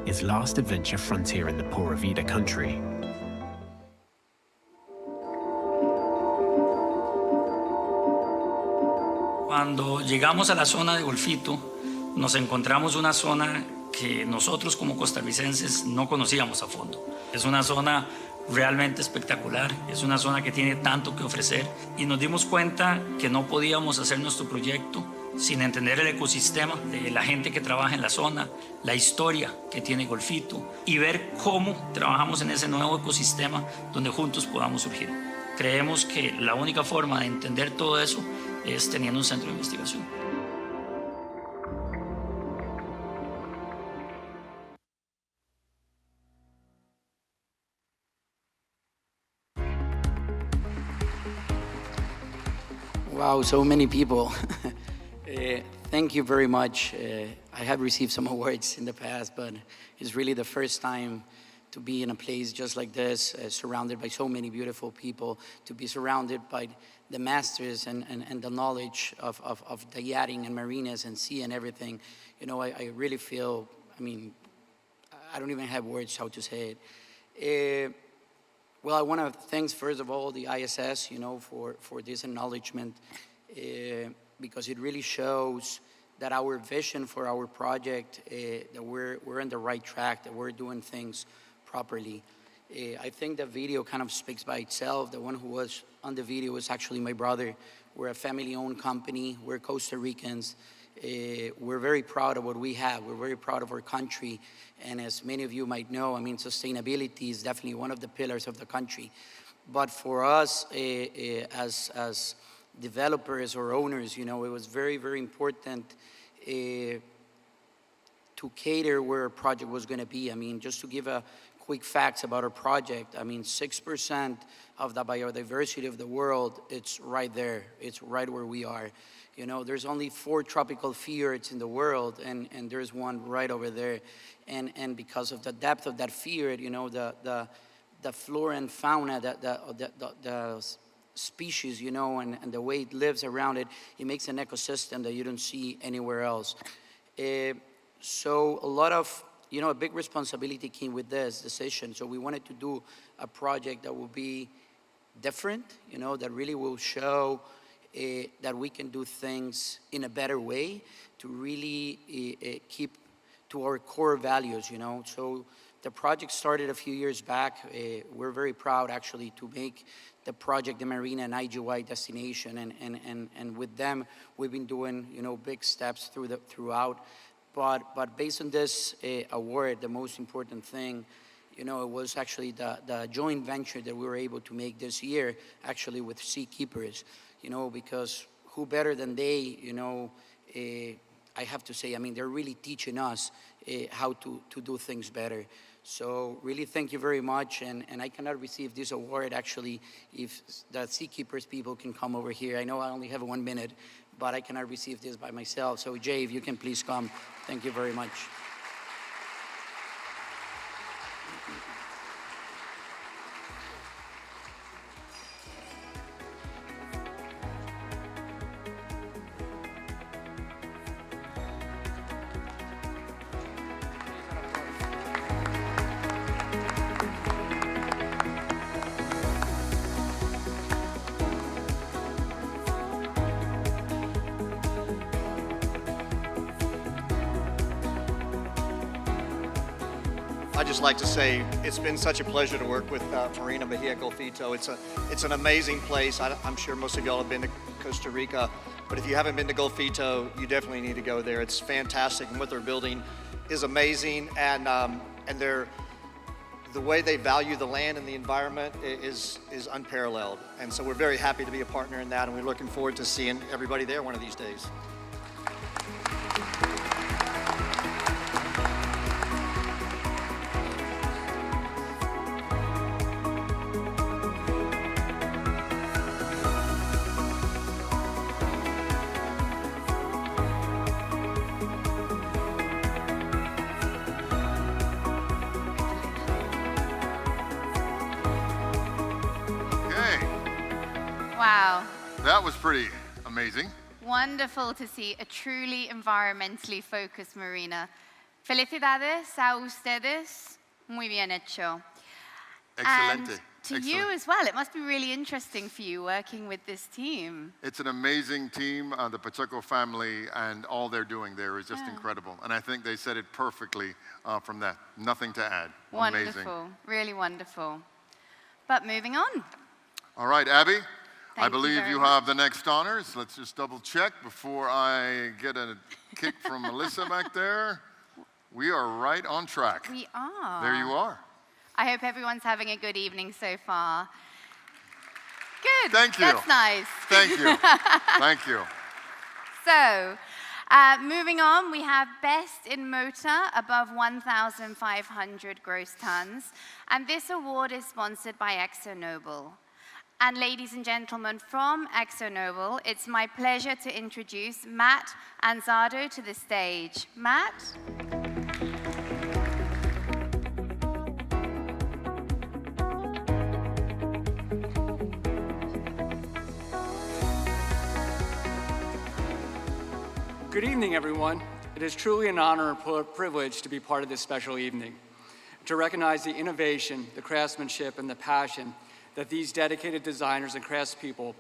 its last adventure frontier in the Pura Vida country. Cuando llegamos a la zona de Golfito, nos encontramos una zona que nosotros como costarricenses no conocíamos a fondo. Es una zona realmente espectacular, es una zona que tiene tanto que ofrecer y nos dimos cuenta que no podíamos hacer nuestro proyecto sin entender el ecosistema de la gente que trabaja en la zona, la historia que tiene Golfito y ver cómo trabajamos en ese nuevo ecosistema donde juntos podamos surgir. Creemos que la única forma de entender todo eso es teniendo un centro de investigación. Wow, so many people. Thank you very much. I have received some awards in the past, but it's really the first time to be in a place just like this, surrounded by so many beautiful people, to be surrounded by the masters and the knowledge of the yachting and marinas and sea and everything. You know, I really feel, I mean, I don't even have words how to say it. Well, I want to thank, first of all, the ISS, you know, for this acknowledgement. because it really shows that our vision for our project, that we're on the right track, that we're doing things properly. I think the video kind of speaks by itself. The one who was on the video was actually my brother. We're a family-owned company. We're Costa Ricans. We're very proud of what we have. We're very proud of our country. And as many of you might know, I mean, sustainability is definitely one of the pillars of the country. But for us, as developers or owners, you know, it was very, very important to cater where our project was going to be. I mean, just to give a quick facts about our project, I mean, 6% of the biodiversity of the world, it's right there. It's right where we are. You know, there's only 4 tropical fjords in the world, and there's one right over there. And because of the depth of that fjord, you know, the flora and fauna, the species, you know, and the way it lives around it, it makes an ecosystem that you don't see anywhere else. So a lot of, you know, a big responsibility came with this decision. So we wanted to do a project that will be different, you know, that really will show that we can do things in a better way to really keep to our core values, you know. So the project started a few years back. We're very proud, actually, to make the project the Marina and IGY destination, and with them, we've been doing, you know, big steps throughout. But based on this award, the most important thing, you know, it was actually the joint venture that we were able to make this year, actually with Seakeepers, you know, because who better than they, you know, I have to say, I mean, they're really teaching us how to do things better. So really thank you very much, and I cannot receive this award actually if the Seakeepers people can come over here. I know I only have 1 minute, but I cannot receive this by myself. So Jay, if you can please come. Thank you very much. I'd just like to say it's been such a pleasure to work with Marina Bahia Golfito. It's an amazing place. I'm sure most of y'all have been to Costa Rica, but if you haven't been to Golfito, you definitely need to go there. It's fantastic, and what they're building is amazing, and the way they value the land and the environment is unparalleled. And so we're very happy to be a partner in that, and we're looking forward to seeing everybody there one of these days. Wow. That was pretty amazing. Wonderful to see a truly environmentally focused marina. Felicidades a ustedes. Muy bien hecho. Excelente. And to you as well, it must be really interesting for you working with this team. It's an amazing team, the Pacheco family, and all they're doing there is just incredible. And I think they said it perfectly from that. Nothing to add. Wonderful. Amazing. Really wonderful. But moving on. All right, Abby, I Thank you believe very you have the next honors. Let's just double check before I get a kick from Melissa back there. We are right on track. We are. There you are. I hope everyone's having a good evening so far. Good. Thank you. That's nice. Thank you. Thank you. So, moving on, we have Best in Motor above 1,500 gross tons. And this award is sponsored by ExxonMobil. And ladies and gentlemen, from ExxonMobil, it's my pleasure to introduce Matt Anzado to the stage. Matt? Good evening, everyone. It is truly an honor and privilege to be part of this special evening, to recognize the innovation, the craftsmanship, and the passion that these dedicated designers and craftspeople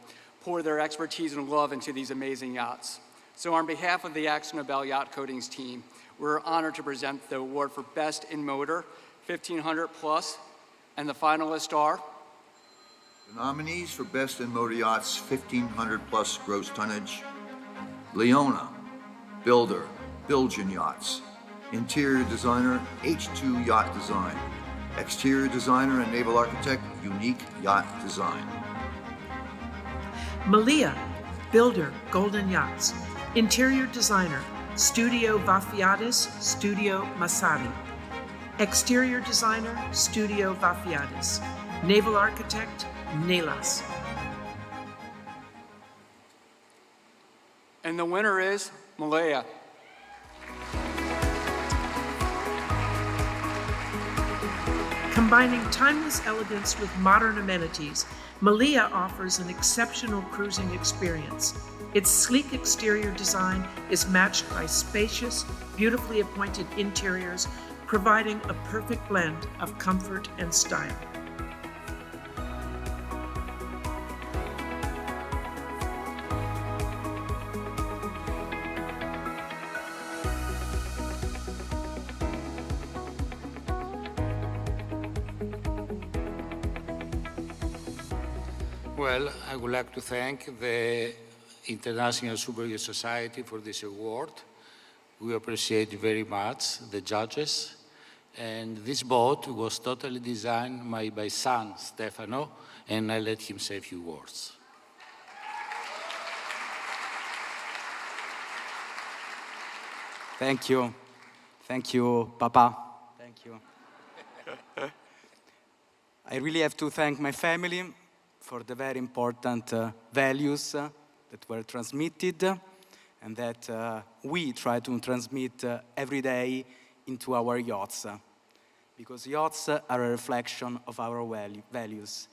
pour their expertise and love into these amazing yachts. So on behalf of the Axe Nobel Yacht Coatings team, we're honored to present the award for Best in Motor, 1,500 plus, and the finalists are The nominees for Best in Motor Yachts, 1,500 plus gross tonnage: Leona, builder, Bilgen Yachts; interior designer, H2 Yacht Design; exterior designer and naval architect, Unique Yacht Design. Malia, builder, Golden Yachts; interior designer, Studio Vafiadis, Studio Masari; exterior designer, Studio Vafiadis; naval architect, Nelas. And the winner is Malaya. Combining timeless elegance with modern amenities, Malia offers an exceptional cruising experience. Its sleek exterior design is matched by spacious, beautifully appointed interiors, providing a perfect blend of comfort and style. Well, I would like to thank the International Superyacht Society for this award. We appreciate very much the judges. And this boat was totally designed by my son, Stefano, and I let him say a few words. Thank you. Thank you, Papa. Thank you. I really have to thank my family for the very important values that were transmitted and that we try to transmit every day into our yachts, because yachts are a reflection of our values.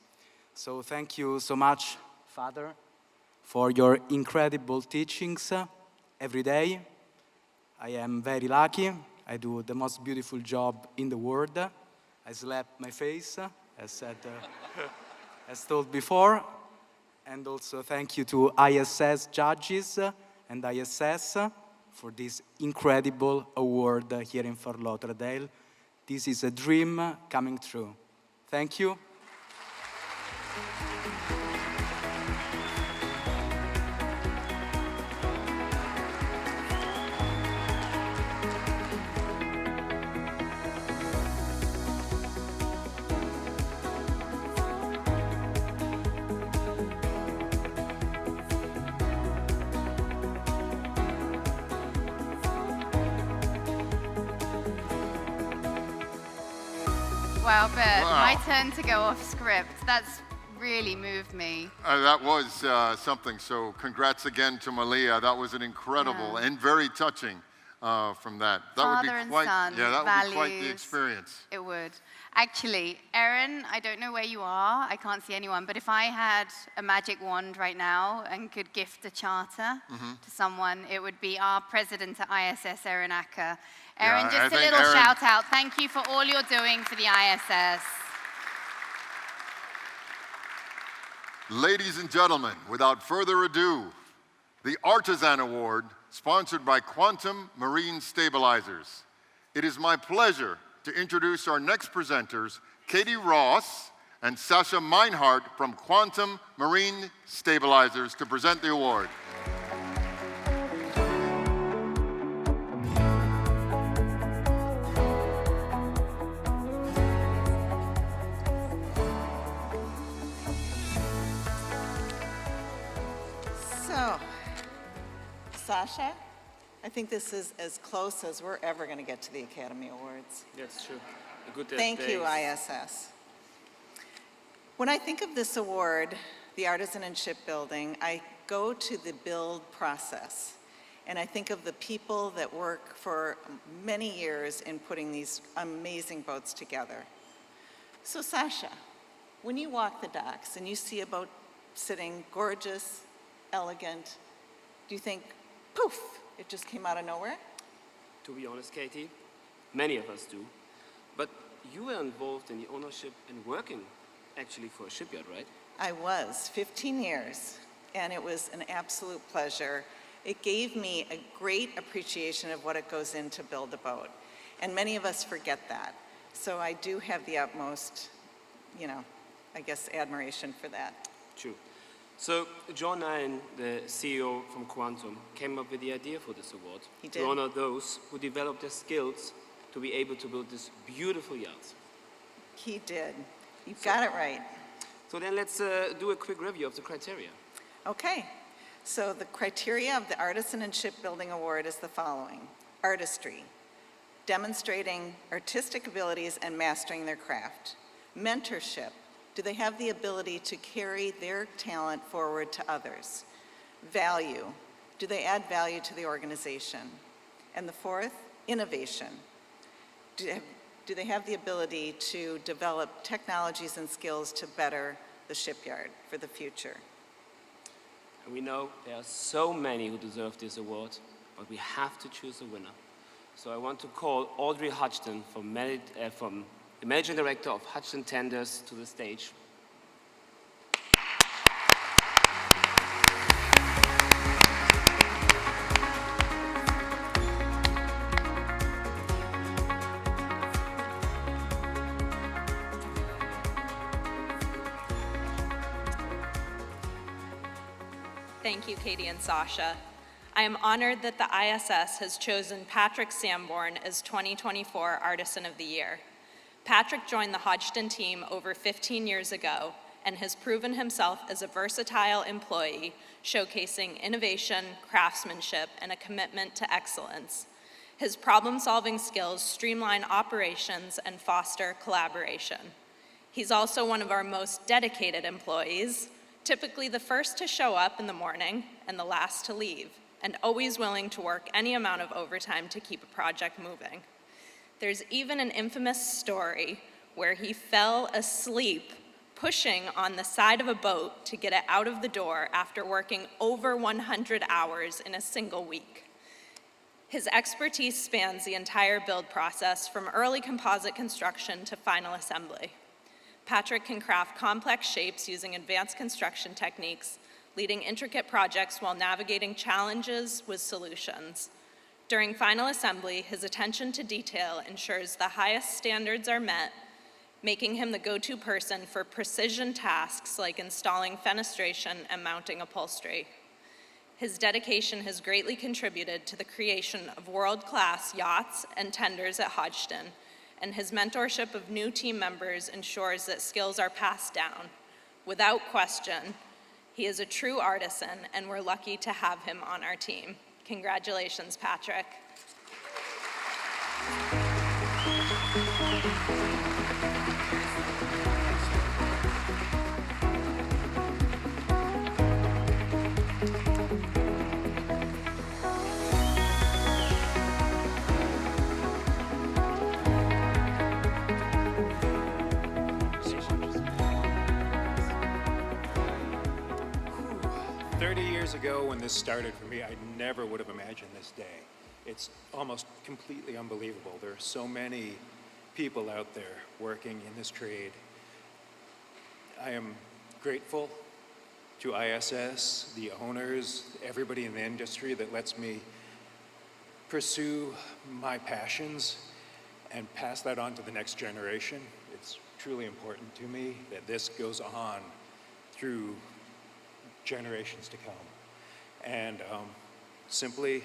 So thank you so much, Father, for your incredible teachings every day. I am very lucky. I do the most beautiful job in the world. I slap my face, as told before. And also thank you to ISS judges and ISS for this incredible award here in Fort Lauderdale. This is a dream coming true. Thank you. Well, Bert, my turn to go off script. That's really moved me. That was something. So congrats again to Malia. That was an incredible and very touching from that. That Father would and be quite, son, yeah, that would be quite the values. experience. It would. Actually, Erin, I don't know where you are. I can't see anyone. But if I had a magic wand right now and could gift a charter to someone, it would be our president at ISS, Erin Acker. Erin, just a little shout out. Thank you for all you're doing for the ISS. Ladies and gentlemen, without further ado, the Artisan Award, sponsored by Quantum Marine Stabilizers. It is my pleasure to introduce our next presenters, Katie Ross and Sasha Meinhardt from Quantum Marine Stabilizers, to present the award. So, Sasha, I think this is as close as we're ever going to get to the Academy Awards. That's true. A good Thank you, ISS. When I think of this award, the Artisan in Shipbuilding, I go to the build process. And I think of the people that work for many years in putting these amazing boats together. So Sasha, when you walk the docks and you see a boat sitting gorgeous, elegant, do you think, poof, it just came out of nowhere? To be honest, Katie, many of us do. But you were involved in the ownership and working actually for a shipyard, right? I was, 15 years. and it was an absolute pleasure. It gave me a great appreciation of what it goes in to build a boat, and many of us forget that. So I do have the utmost, I guess, admiration for that. True. So John Allen, the CEO from Quantum, came up with the idea for this award He did. to honor those who developed their skills to be able to build this beautiful yacht. He did. You got it right. So then let's do a quick review of the criteria. Okay. So the criteria of the Artisan and Shipbuilding Award is the following. Artistry, demonstrating artistic abilities and mastering their craft. Mentorship, do they have the ability to carry their talent forward to others? Value, do they add value to the organization? And the fourth, innovation. Do they have the ability to develop technologies and skills to better the shipyard for the future? And we know there are so many who deserve this award, but we have to choose a winner. So I want to call Audrey Hodgson from the Managing Director of Hodgson Tenders to the stage. Thank you, Katie and Sasha. I am honored that the ISS has chosen Patrick Sanborn as 2024 Artisan of the Year. Patrick joined the Hodgson team over 15 years ago and has proven himself as a versatile employee, showcasing innovation, craftsmanship, and a commitment to excellence. His problem-solving skills streamline operations and foster collaboration. He's also one of our most dedicated employees, typically the first to show up in the morning and the last to leave, and always willing to work any amount of overtime to keep a project moving. There's even an infamous story where he fell asleep pushing on the side of a boat to get it out of the door after working over 100 hours in a single week. His expertise spans the entire build process, from early composite construction to final assembly. Patrick can craft complex shapes using advanced construction techniques, leading intricate projects while navigating challenges with solutions. During final assembly, his attention to detail ensures the highest standards are met, making him the go-to person for precision tasks like installing fenestration and mounting upholstery. His dedication has greatly contributed to the creation of world-class yachts and tenders at Hodgson, and his mentorship of new team members ensures that skills are passed down. Without question, he is a true artisan, and we're lucky to have him on our team. Congratulations, Patrick. Ago, when this started for me, I never would have imagined this day. It's almost completely unbelievable. There are so many people out there working in this trade. I am grateful to ISS, the owners, everybody in the industry that lets me pursue my passions and pass that on to the next generation. It's truly important to me that this goes on through generations to come. And simply,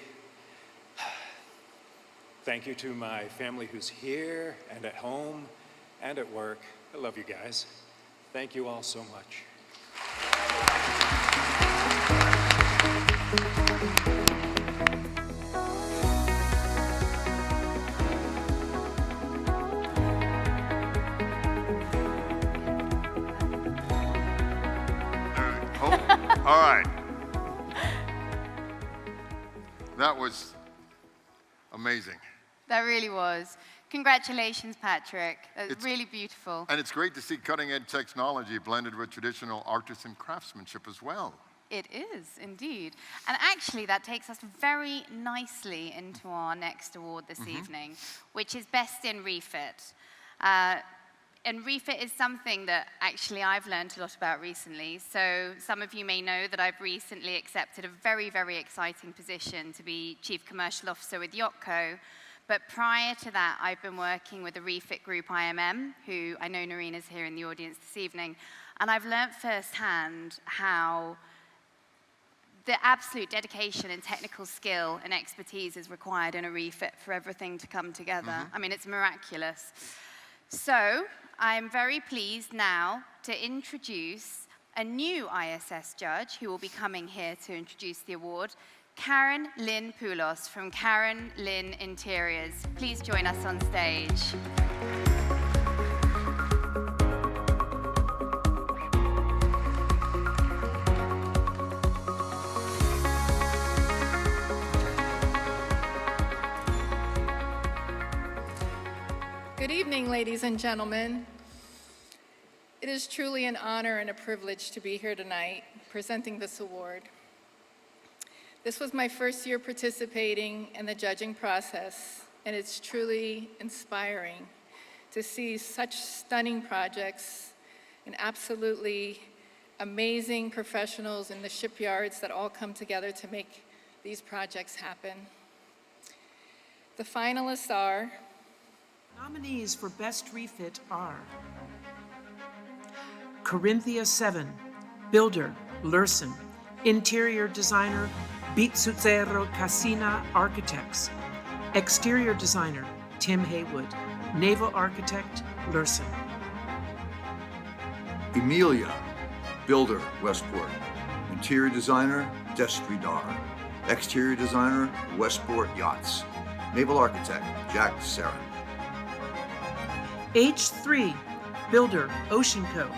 thank you to my family who's here and at home and at work. I love you guys. Thank you all so much. All right. That was amazing. That really was. Congratulations, Patrick. That's really beautiful. And it's great to see cutting-edge technology blended with traditional artisan craftsmanship as well. It is, indeed. And actually, that takes us very nicely into our next award this evening, which is Best in Refit. And refit is something that actually I've learned a lot about recently. So some of you may know that I've recently accepted a very, very exciting position to be Chief Commercial Officer with Yotco. But prior to that, I've been working with the refit group IMM, who I know Noreena's here in the audience this evening. And I've learned firsthand how the absolute dedication and technical skill and expertise is required in a refit for everything to come together. I mean, it's miraculous. So I'm very pleased now to introduce a new ISS judge who will be coming here to introduce the award, Karen Lynn Poulos from Karen Lynn Interiors. Please join us on stage. Good evening, ladies and gentlemen. It is truly an honor and a privilege to be here tonight presenting this award. This was my first year participating in the judging process, and it's truly inspiring to see such stunning projects and absolutely amazing professionals in the shipyards that all come together to make these projects happen. The finalists are Nominees for Best Refit are Corinthia 7, Builder, Lursen, Interior Designer, Bitsuzzero Casina Architects, Exterior Designer, Tim Haywood, Naval Architect, Lursen. Emilia, Builder, Westport. Interior Designer, Destridar. Exterior Designer, Westport Yachts. Naval Architect, Jack Sarin. H3, Builder, Ocean Co.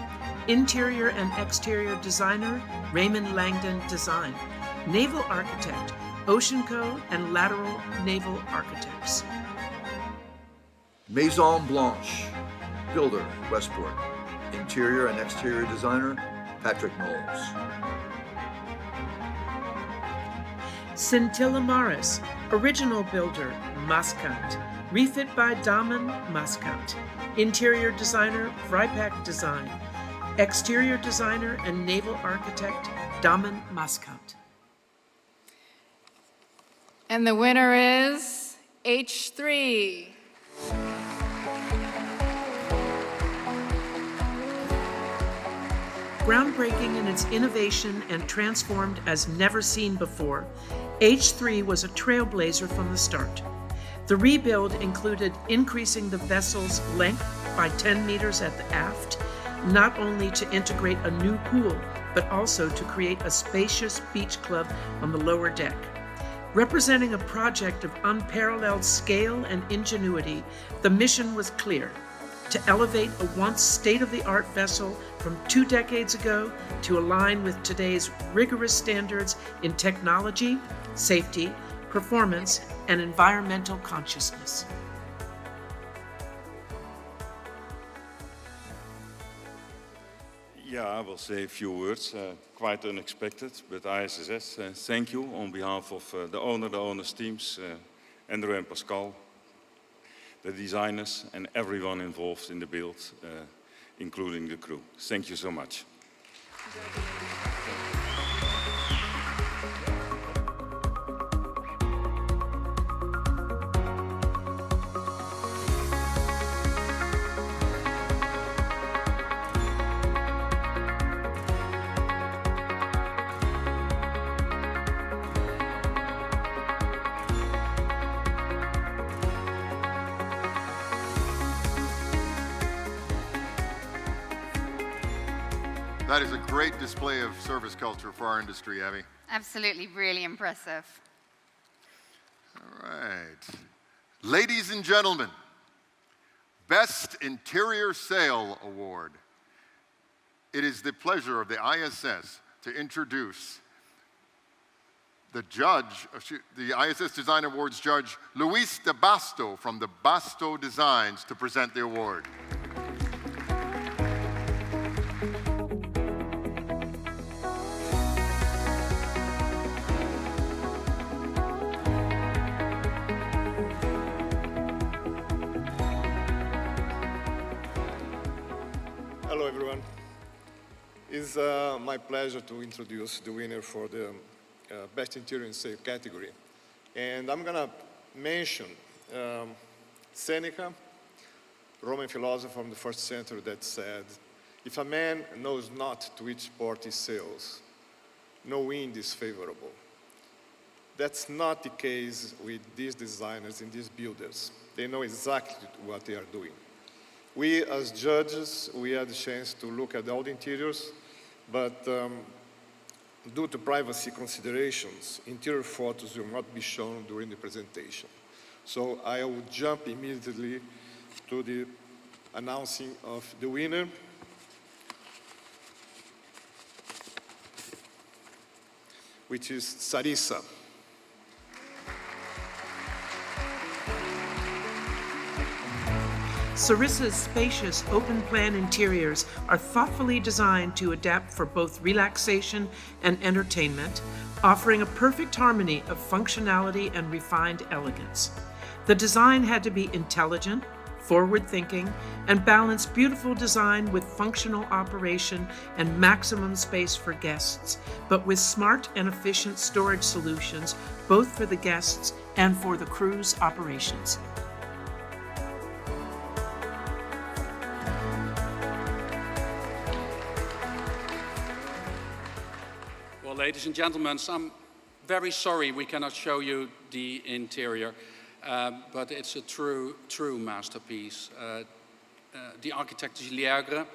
Interior and Exterior Designer, Raymond Langdon Design. Naval Architect, Ocean Co. and Lateral Naval Architects. Maison Blanche, Builder, Westport. Interior and Exterior Designer, Patrick Knowles. Scintilla Maris, Original Builder, Muscat. Refit by Daman Muscat. Interior Designer, Vrypak Design. Exterior Designer and Naval Architect, Daman Muscat. And the winner is H3. Groundbreaking in its innovation and transformed as never seen before, H3 was a trailblazer from the start. The rebuild included increasing the vessel's length by 10 meters at the aft, not only to integrate a new pool, but also to create a spacious beach club on the lower deck. Representing a project of unparalleled scale and ingenuity, the mission was clear: to elevate a once state-of-the-art vessel from 2 decades ago to align with today's rigorous standards in technology, safety, performance, and environmental consciousness. Yeah, I will say a few words, quite unexpected, but ISS, thank you on behalf of the owners teams, Andrew and Pascal, the designers, and everyone involved in the build, including the crew. Thank you so much. That is a great display of service culture for our industry, Abby. Absolutely, really impressive. All right. Ladies and gentlemen, Best Interior Sail Award. It is the pleasure of the ISS to introduce the judge, the ISS Design Awards judge, Luis de Basto from the Basto Designs, to present the award. It's my pleasure to introduce the winner for the Best Interior and Sale category. And I'm going to mention Seneca, Roman philosopher from the First Century, that said, if a man knows not to which port he sails, no wind is favorable. That's not the case with these designers and these builders. They know exactly what they are doing. We, as judges, we had the chance to look at all the interiors, but due to privacy considerations, interior photos will not be shown during the presentation. So I will jump immediately to the announcing of the winner. Which is Sarissa. Sarissa's spacious open-plan interiors are thoughtfully designed to adapt for both relaxation and entertainment, offering a perfect harmony of functionality and refined elegance. The design had to be intelligent, forward-thinking, and balance beautiful design with functional operation and maximum space for guests, but with smart and efficient storage solutions, both for the guests and for the cruise operations. Well, ladies and gentlemen, I'm very sorry we cannot show you the interior. But it's a true masterpiece. The architect is Liègre,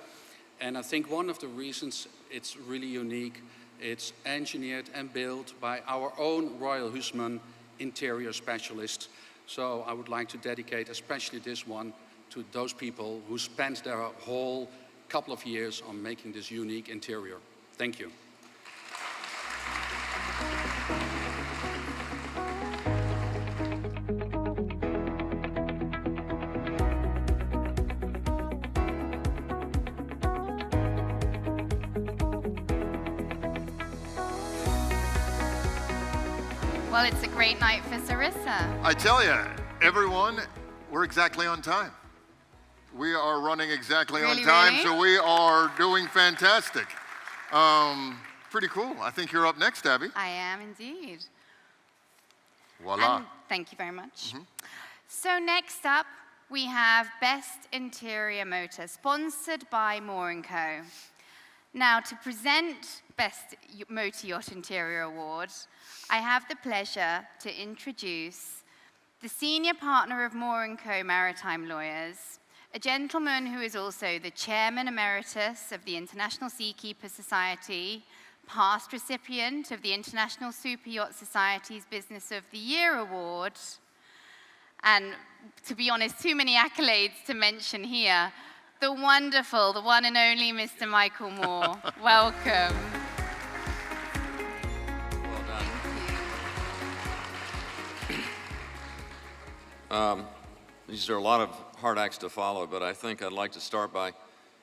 and I think one of the reasons it's really unique, it's engineered and built by our own Royal Huisman interior specialist. So I would like to dedicate especially this one to those people who spent their whole couple of years on making this unique interior. Thank you. Well, it's a great night for Sarissa. I tell you, everyone, we're exactly on time. We are running exactly on time, really? so we are doing fantastic. Pretty cool. I think you're up next, Abby. I am indeed. Voila. And thank you very much. So next up, we have Best Interior Motor, sponsored by Moore & Co. Now, to present Best Motor Yacht Interior Award, I have the pleasure to introduce the Senior Partner of Moore & Co. Maritime Lawyers, a gentleman who is also the Chairman Emeritus of the International Seakeeper Society, past recipient of the International Super Yacht Society's Business of the Year Award, and to be honest, too many accolades to mention here, the wonderful, the one and only Mr. Michael Moore. Welcome. These are a lot of hard acts to follow, but I think I'd like to start by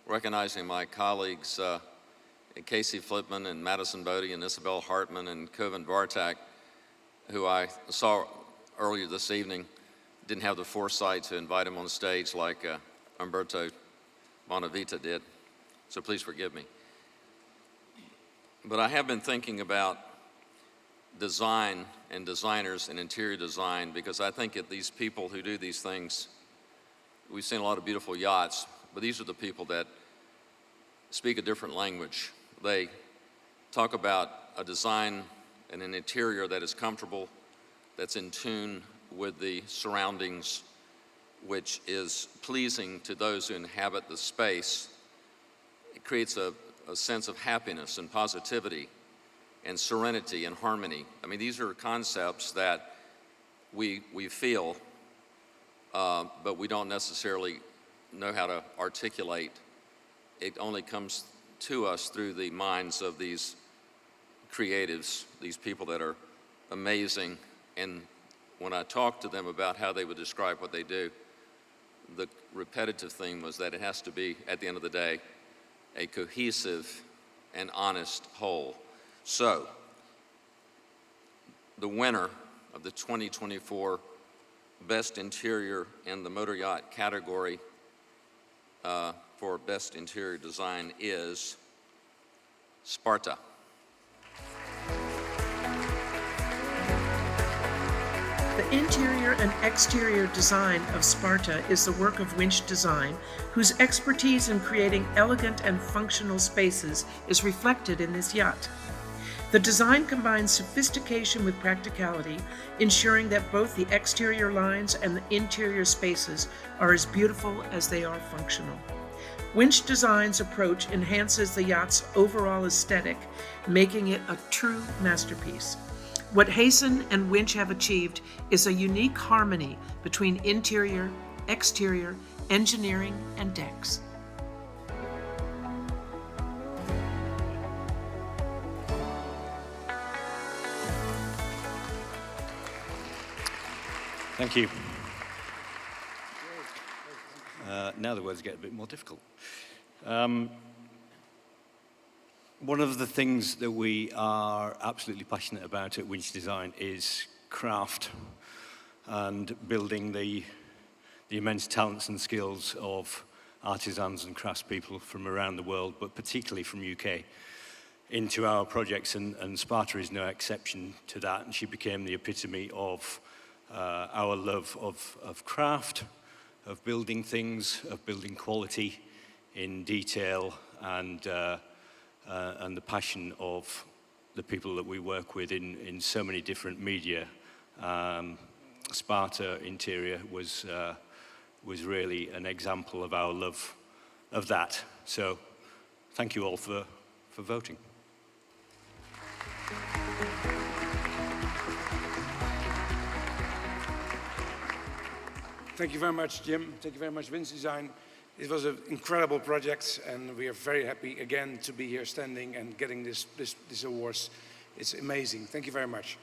recognizing my colleagues, Casey Flipman and Madison Bodie and Isabel Hartman and Kovan Vartak, who I saw earlier this evening. Didn't have the foresight to invite him on stage like Umberto Bonavita did, so please forgive me. But I have been thinking about design and designers and interior design, because I think that these people who do these things, we've seen a lot of beautiful yachts, but these are the people that speak a different language. They talk about a design and an interior that is comfortable, that's in tune with the surroundings, which is pleasing to those who inhabit the space. It creates a sense of happiness and positivity and serenity and harmony. I mean, these are concepts that we feel, but we don't necessarily know how to articulate. It only comes to us through the minds of these creatives, these people that are amazing. And when I talked to them about how they would describe what they do, the repetitive theme was that it has to be, at the end of the day, a cohesive and honest whole. So, the winner of the 2024 Best Interior in the Motor Yacht category for Best Interior Design is Sparta. The interior and exterior design of Sparta is the work of Winch Design, whose expertise in creating elegant and functional spaces is reflected in this yacht. The design combines sophistication with practicality, ensuring that both the exterior lines and the interior spaces are as beautiful as they are functional. Winch Design's approach enhances the yacht's overall aesthetic, making it a true masterpiece. What Hazen and Winch have achieved is a unique harmony between interior, exterior, engineering, and decks. Thank you. Now the words get a bit more difficult. One of the things that we are absolutely passionate about at Winch Design is craft and building the immense talents and skills of artisans and craftspeople from around the world, but particularly from UK, into our projects, and Sparta is no exception to that, and she became the epitome of our love of craft, of building things, of building quality in detail, and the passion of the people that we work with in so many different media. Sparta Interior was really an example of our love of that. So thank you all for voting. Thank you very much, Jim. Thank you very much, Winch Design. It was an incredible project, and we are very happy again to be here standing and getting this awards. It's amazing. Thank you very much.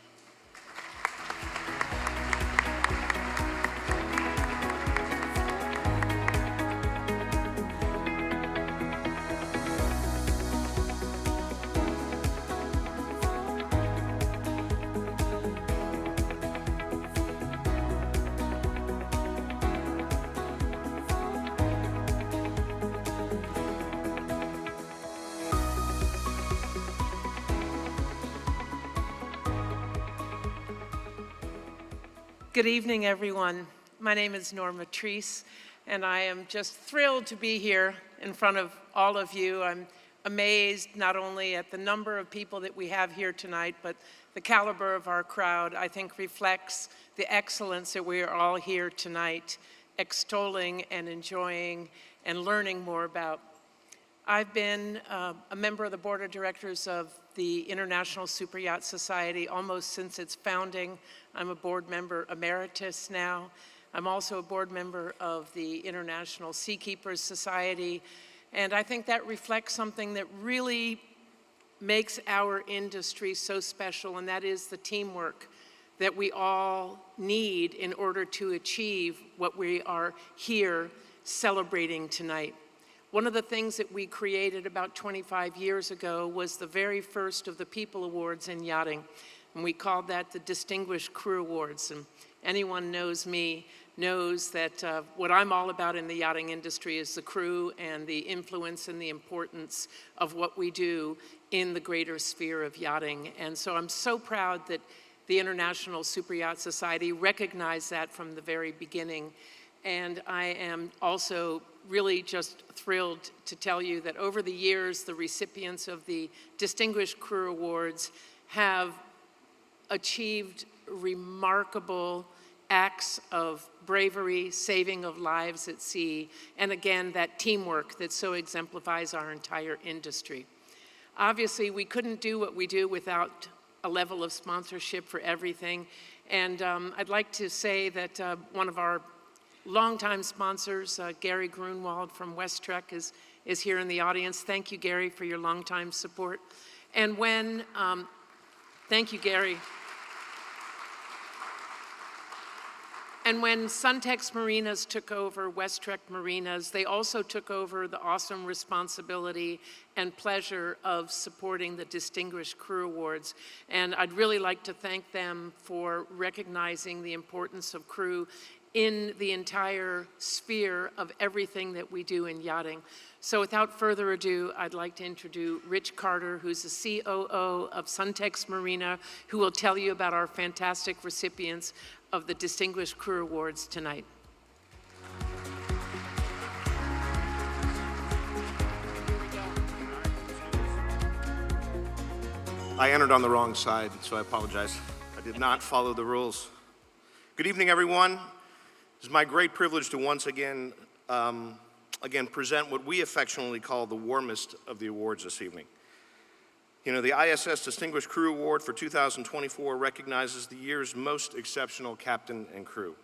Good evening, everyone. My name is Norma Treese, and I am just thrilled to be here in front of all of you. I'm amazed not only at the number of people that we have here tonight, but the caliber of our crowd, I think, reflects the excellence that we are all here tonight, extolling and enjoying and learning more about. I've been a member of the board of directors of the International Superyacht Society almost since its founding. I'm a board member emeritus now. I'm also a board member of the International Seakeepers Society, and I think that reflects something that really makes our industry so special, and that is the teamwork that we all need in order to achieve what we are here celebrating tonight. One of the things that we created about 25 years ago was the very first of the People Awards in yachting, and we called that the Distinguished Crew Awards. And anyone knows me knows that what I'm all about in the yachting industry is the crew and the influence and the importance of what we do in the greater sphere of yachting. And so I'm so proud that the International Superyacht Society recognized that from the very beginning. And I am also really just thrilled to tell you that over the years, the recipients of the Distinguished Crew Awards have achieved remarkable acts of bravery, saving of lives at sea, and again, that teamwork that so exemplifies our entire industry. Obviously, we couldn't do what we do without a level of sponsorship for everything, and I'd like to say that one of our longtime sponsors, Gary Grunwald from Westrek, is here in the audience. Thank you, Gary, for your longtime support. And when, thank you, Gary. And when Suntex Marinas took over Westrek Marinas, they also took over the awesome responsibility and pleasure of supporting the Distinguished Crew Awards. And I'd really like to thank them for recognizing the importance of crew in the entire sphere of everything that we do in yachting. So without further ado, I'd like to introduce Rich Carter, who's the COO of Suntex Marina, who will tell you about our fantastic recipients of the Distinguished Crew Awards tonight. I entered on the wrong side, so I apologize. I did not follow the rules. Good evening, everyone. It is my great privilege to once again present what we affectionately call the warmest of the awards this evening. You know, the ISS Distinguished Crew Award for 2024 recognizes the year's most exceptional captain and crew.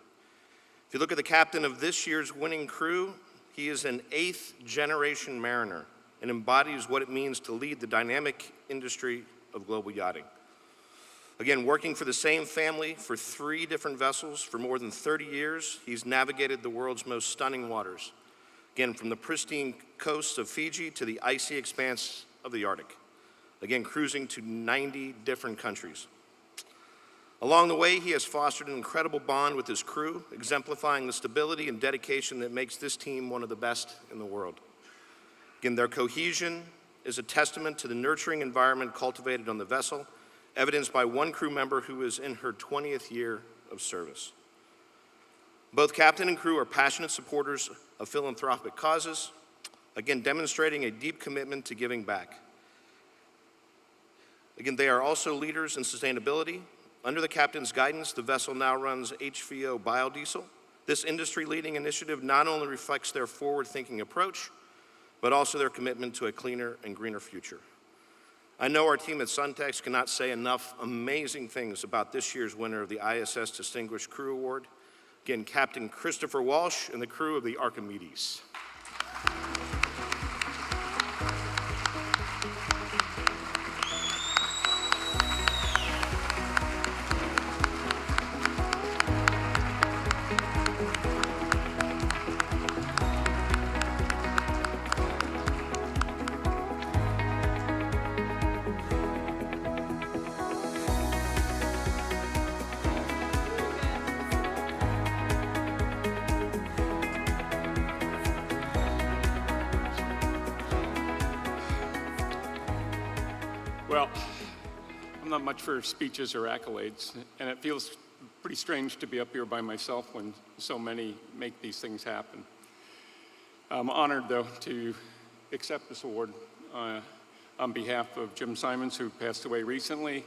If you look at the captain of this year's winning crew, he is an 8th-generation mariner and embodies what it means to lead the dynamic industry of global yachting. Again, working for the same family for 3 different vessels for more than 30 years, he's navigated the world's most stunning waters. Again, from the pristine coasts of Fiji to the icy expanse of the Arctic. Again, cruising to 90 different countries. Along the way, he has fostered an incredible bond with his crew, exemplifying the stability and dedication that makes this team one of the best in the world. Again, their cohesion is a testament to the nurturing environment cultivated on the vessel, evidenced by one crew member who is in her 20th year of service. Both captain and crew are passionate supporters of philanthropic causes, again, demonstrating a deep commitment to giving back. Again, they are also leaders in sustainability. Under the captain's guidance, the vessel now runs HVO biodiesel. This industry-leading initiative not only reflects their forward-thinking approach, but also their commitment to a cleaner and greener future. I know our team at Suntex cannot say enough amazing things about this year's winner of the ISS Distinguished Crew Award. Again, Captain Christopher Walsh and the crew of the Archimedes. Well, I'm not much for speeches or accolades, and it feels pretty strange to be up here by myself when so many make these things happen. I'm honored, though, to accept this award on behalf of Jim Simons, who passed away recently,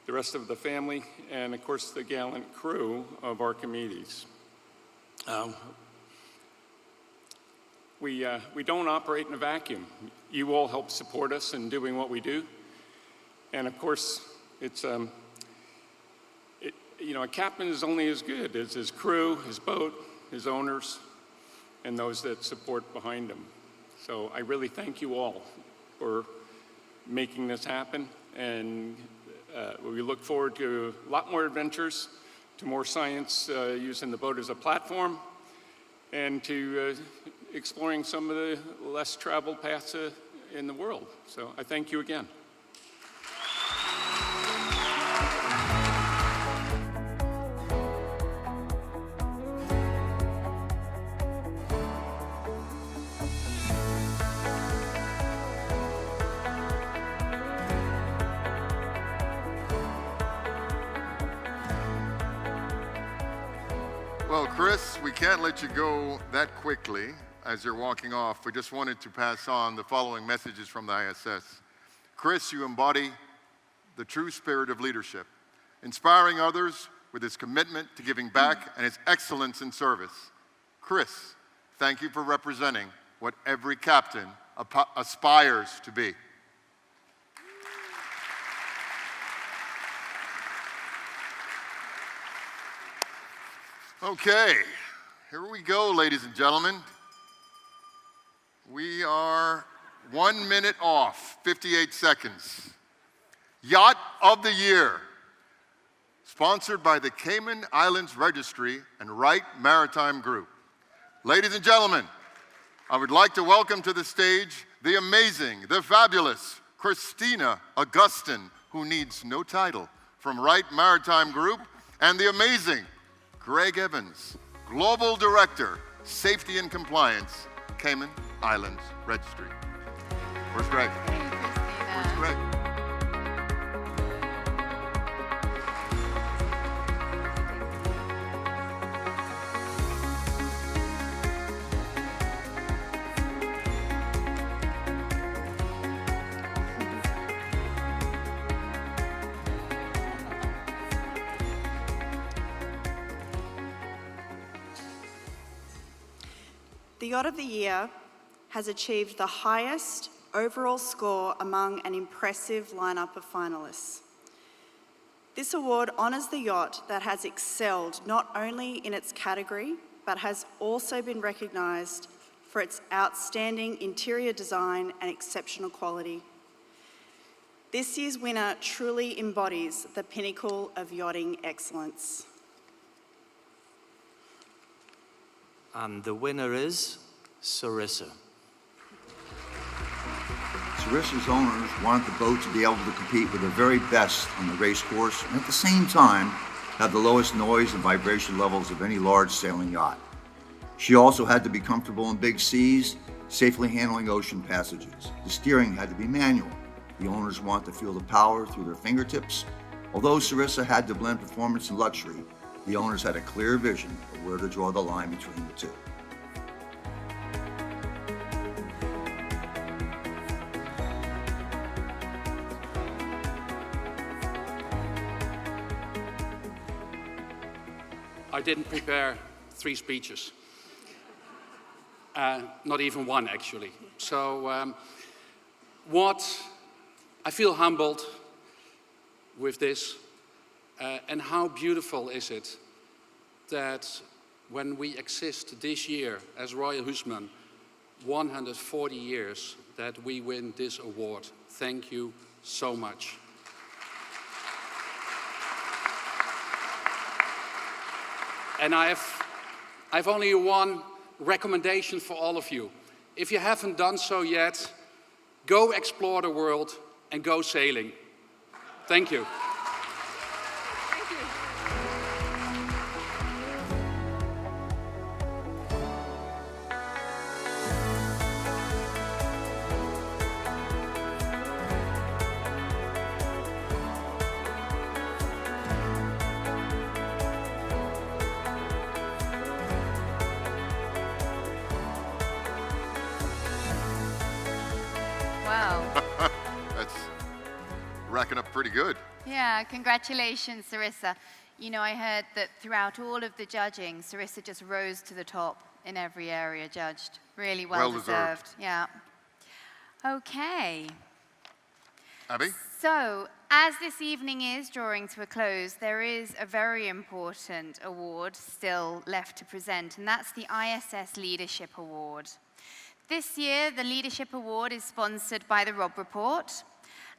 the rest of the family, and of course the gallant crew of Archimedes. We don't operate in a vacuum. You all help support us in doing what we do. And of course, it's, a captain is only as good as his crew, his boat, his owners, and those that support behind him. So I really thank you all for making this happen. And we look forward to a lot more adventures, to more science using the boat as a platform, and to exploring some of the less traveled paths in the world. So I thank you again. Well, Chris, we can't let you go that quickly as you're walking off. We just wanted to pass on the following messages from the ISS. Chris, you embody the true spirit of leadership, inspiring others with his commitment to giving back and his excellence in service. Chris, thank you for representing what every captain aspires to be. Okay, here we go, ladies and gentlemen. We are 1 minute off, 58 seconds. Yacht of the Year, sponsored by the Cayman Islands Registry and Wright Maritime Group. Ladies and gentlemen, I would like to welcome to the stage the amazing, the fabulous Christina Augustin, who needs no title, from Wright Maritime Group, and the amazing Greg Evans, Global Director, Safety and Compliance, Cayman Islands Registry. Where's Greg? Where's Greg? The Yacht of the Year has achieved the highest overall score among an impressive lineup of finalists. This award honours the yacht that has excelled not only in its category, but has also been recognised for its outstanding interior design and exceptional quality. This year's winner truly embodies the pinnacle of yachting excellence. And the winner is Sarissa. Sarissa's owners wanted the boat to be able to compete with the very best on the race course and at the same time have the lowest noise and vibration levels of any large sailing yacht. She also had to be comfortable in big seas, safely handling ocean passages. The steering had to be manual. The owners wanted to feel the power through their fingertips. Although Sarissa had to blend performance and luxury, the owners had a clear vision of where to draw the line between the two. I didn't prepare 3 speeches. Not even one, actually. So I feel humbled with this. And how beautiful is it that when we exist this year as Royal Huisman, 140 years, that we win this award. Thank you so much. And I've only one recommendation for all of you. If you haven't done so yet, go explore the world and go sailing. Thank you. That's racking up pretty good. Yeah, congratulations, Sarissa. You know, I heard that throughout all of the judging, Sarissa just rose to the top in every area judged. Really well deserved. Yeah. Okay. Abby? So, as this evening is drawing to a close, there is a very important award still left to present, and that's the ISS Leadership Award. This year, the Leadership Award is sponsored by the Rob Report,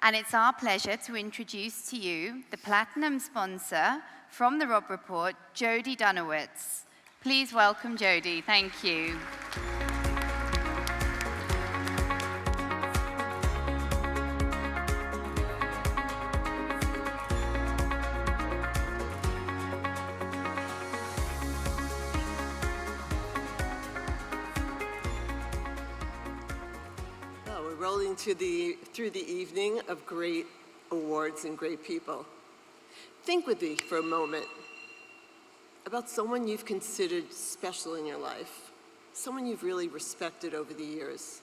and it's our pleasure to introduce to you the platinum sponsor from the Rob Report, Jody Dunowitz. Please welcome Jody. Thank you. Rolling through the evening of great awards and great people. Think with me for a moment about someone you've considered special in your life, someone you've really respected over the years.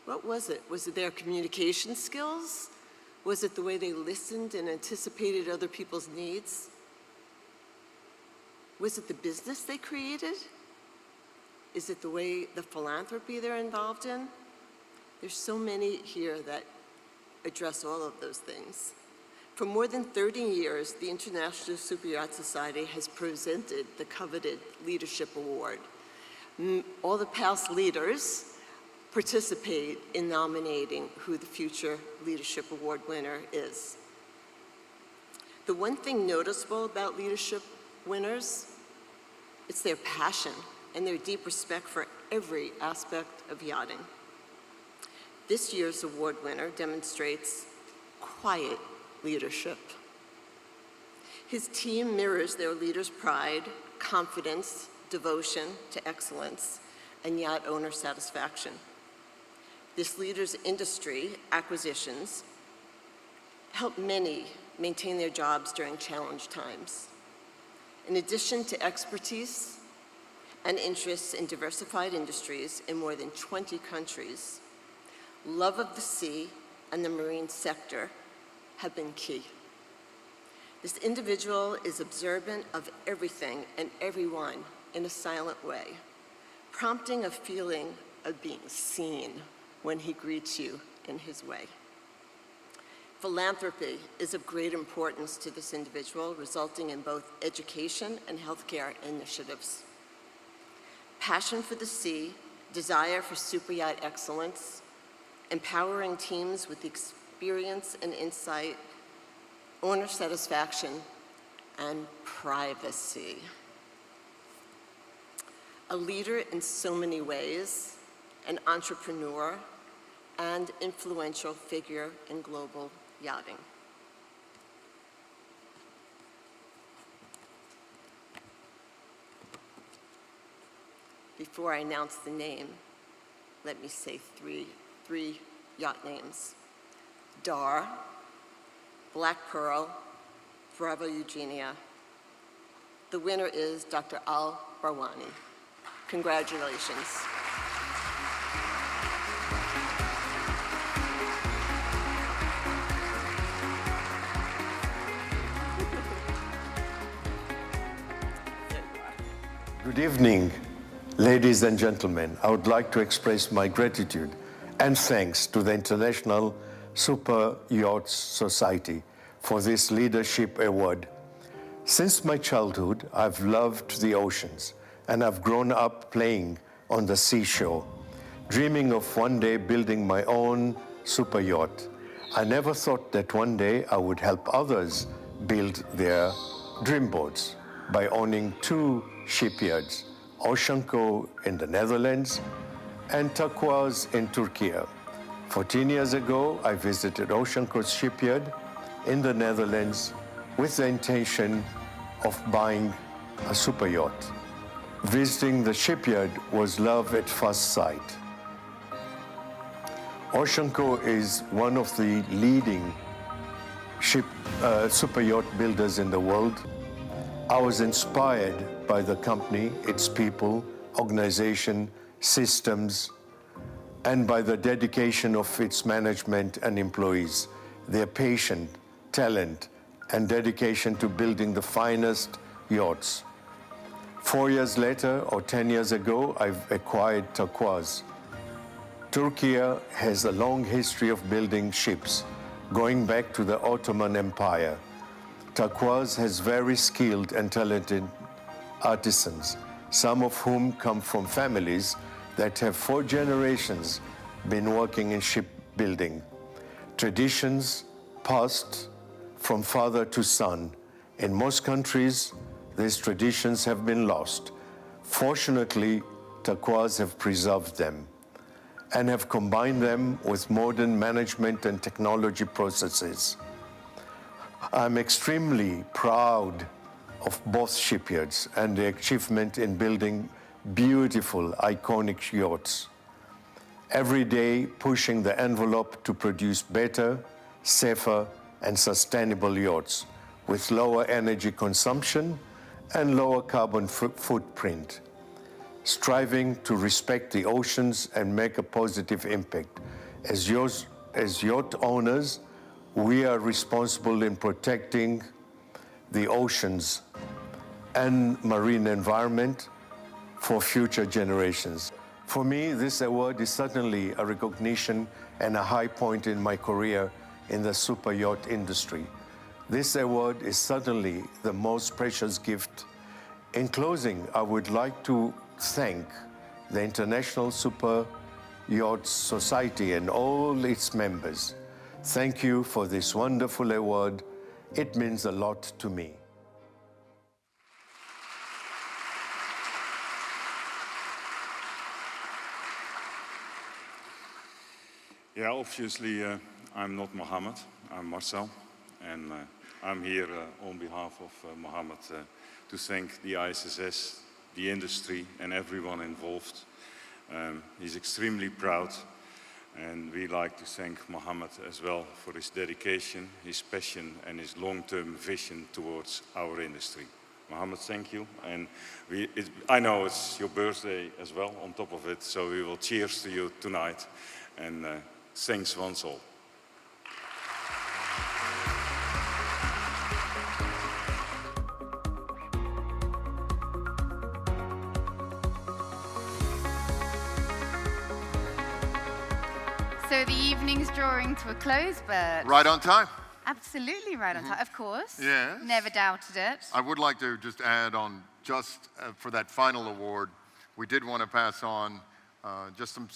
What was it? Was it their communication skills? Was it the way they listened and anticipated other people's needs? Was it the business they created? Is it the philanthropy they're involved in? There's so many here that address all of those things. For more than 30 years, the International Superyacht Society has presented the coveted Leadership Award. All the past leaders participate in nominating who the future Leadership Award winner is. The one thing noticeable about leadership winners, it's their passion and their deep respect for every aspect of yachting. This year's award winner demonstrates quiet leadership. His team mirrors their leader's pride, confidence, devotion to excellence, and yacht owner satisfaction. This leader's industry acquisitions help many maintain their jobs during challenge times. In addition to expertise and interests in diversified industries in more than 20 countries, love of the sea and the marine sector have been key. This individual is observant of everything and everyone in a silent way, prompting a feeling of being seen when he greets you in his way. Philanthropy is of great importance to this individual, resulting in both education and healthcare initiatives. Passion for the sea, desire for superyacht excellence, empowering teams with experience and insight, owner satisfaction, and privacy. A leader in so many ways, an entrepreneur, and influential figure in global yachting. Before I announce the name, let me say three yacht names. Dar, Black Pearl, Bravo Eugenia. The winner is Dr. Al Barwani. Congratulations. Good evening, ladies and gentlemen. I would like to express my gratitude and thanks to the International Super Yachts Society for this leadership award. Since my childhood, I've loved the oceans, and I've grown up playing on the seashore, dreaming of one day building my own super yacht. I never thought that one day I would help others build their dream boats by owning two shipyards, Oceanco in the Netherlands and Turquoise in Turkey. 14 years ago, I visited Oceanco's shipyard in the Netherlands with the intention of buying a super yacht. Visiting the shipyard was love at first sight. Oceanco is one of the leading super yacht builders in the world. I was inspired by the company, its people, organization, systems, and by the dedication of its management and employees, their passion, talent, and dedication to building the finest yachts. 4 years later, or 10 years ago, I've acquired Turquoise. Turkey has a long history of building ships, going back to the Ottoman Empire. Turquoise has very skilled and talented artisans, some of whom come from families that have 4 generations been working in shipbuilding. Traditions passed from father to son. In most countries, these traditions have been lost. Fortunately, Turquoise have preserved them and have combined them with modern management and technology processes. I'm extremely proud of both shipyards and the achievement in building beautiful, iconic yachts. Every day pushing the envelope to produce better, safer, and sustainable yachts with lower energy consumption and lower carbon footprint. Striving to respect the oceans and make a positive impact. As yacht owners, we are responsible in protecting the oceans and marine environment for future generations. For me, this award is certainly a recognition and a high point in my career in the super yacht industry. This award is certainly the most precious gift. In closing, I would like to thank the International Super Yacht Society and all its members. Thank you for this wonderful award. It means a lot to me. Yeah, obviously, I'm not Mohammed, I'm Marcel. And I'm here on behalf of Mohammed to thank the ISSS the industry and everyone involved. He's extremely proud, and we like to thank Mohammed as well for his dedication, his passion and his long-term vision towards our industry. Mohammed, thank you. And I know it's your birthday as well on top of it, so we will cheers to you tonight. And thanks once all. So the evening's drawing to a close, Bert. Right on time. Absolutely right on time, of course. Yes. Never doubted it. I would like to just add on, for that final award, we did want to pass on just some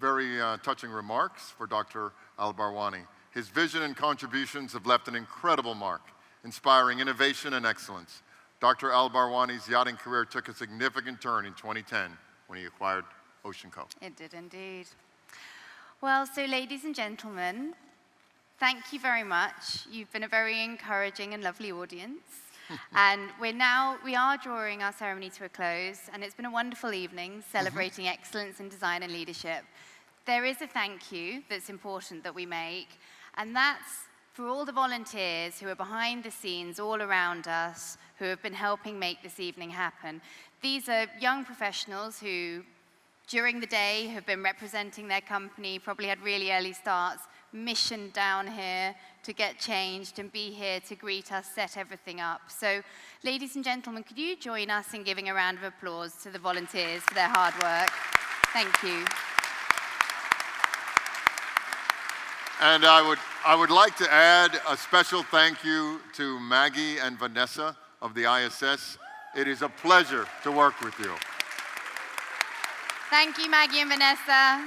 very touching remarks for Dr. Al-Barwani. His vision and contributions have left an incredible mark, inspiring innovation and excellence. Dr. Al-Barwani's yachting career took a significant turn in 2010 when he acquired Ocean Co. It did indeed. Well, so ladies and gentlemen, thank you very much. You've been a very encouraging and lovely audience. And we are drawing our ceremony to a close, and it's been a wonderful evening celebrating excellence in design and leadership. There is a thank you that's important that we make, and that's for all the volunteers who are behind the scenes all around us, who have been helping make this evening happen. These are young professionals who, during the day, have been representing their company, probably had really early starts, missioned down here to get changed and be here to greet us, set everything up. So, ladies and gentlemen, could you join us in giving a round of applause to the volunteers for their hard work? Thank you. And I would like to add a special thank you to Maggie and Vanessa of the ISS. It is a pleasure to work with you. Thank you, Maggie and Vanessa.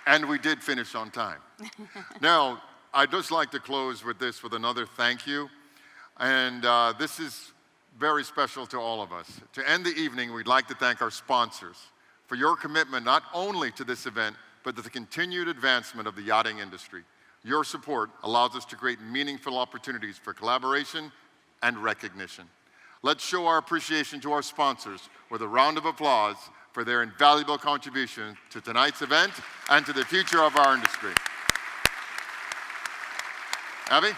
And we did finish on time. Now, I'd just like to close with another thank you. And this is very special to all of us. To end the evening, we'd like to thank our sponsors for your commitment not only to this event, but to the continued advancement of the yachting industry. Your support allows us to create meaningful opportunities for collaboration and recognition. Let's show our appreciation to our sponsors with a round of applause for their invaluable contribution to tonight's event and to the future of our industry. Abby?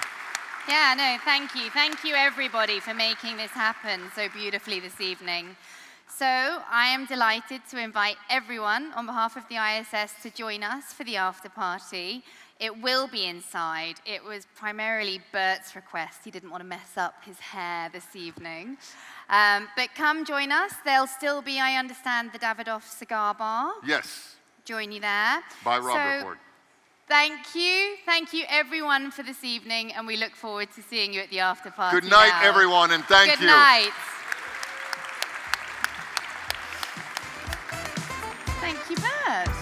Yeah, no, thank you. Thank you, everybody, for making this happen so beautifully this evening. So I am delighted to invite everyone on behalf of the ISS to join us for the after party. It will be inside. It was primarily Bert's request. He didn't want to mess up his hair this evening. But come join us. There'll still be, I understand, the Davidoff Cigar Bar. Yes. Join you there. By Rob Report. Thank you. Thank you, everyone, for this evening, and we look forward to seeing you at the after party. Good night, everyone, and thank you. Good night. Thank you, Bert.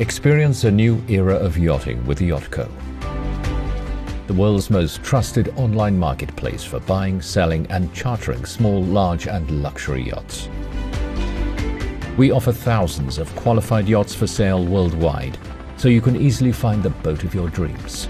Experience a new era of yachting with Yachtco, the world's most trusted online marketplace for buying, selling and chartering small, large and luxury yachts. We offer thousands of qualified yachts for sale worldwide, so you can easily find the boat of your dreams.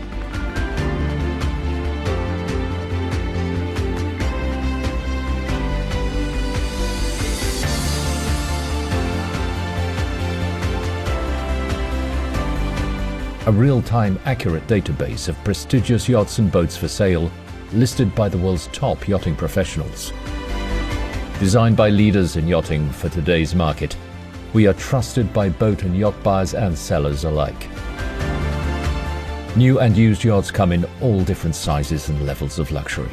A real-time, accurate database of prestigious yachts and boats for sale, listed by the world's top yachting professionals. Designed by leaders in yachting for today's market, we are trusted by boat and yacht buyers and sellers alike. New and used yachts come in all different sizes and levels of luxury.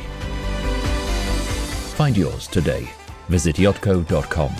Find yours today. Visit yachtco.com.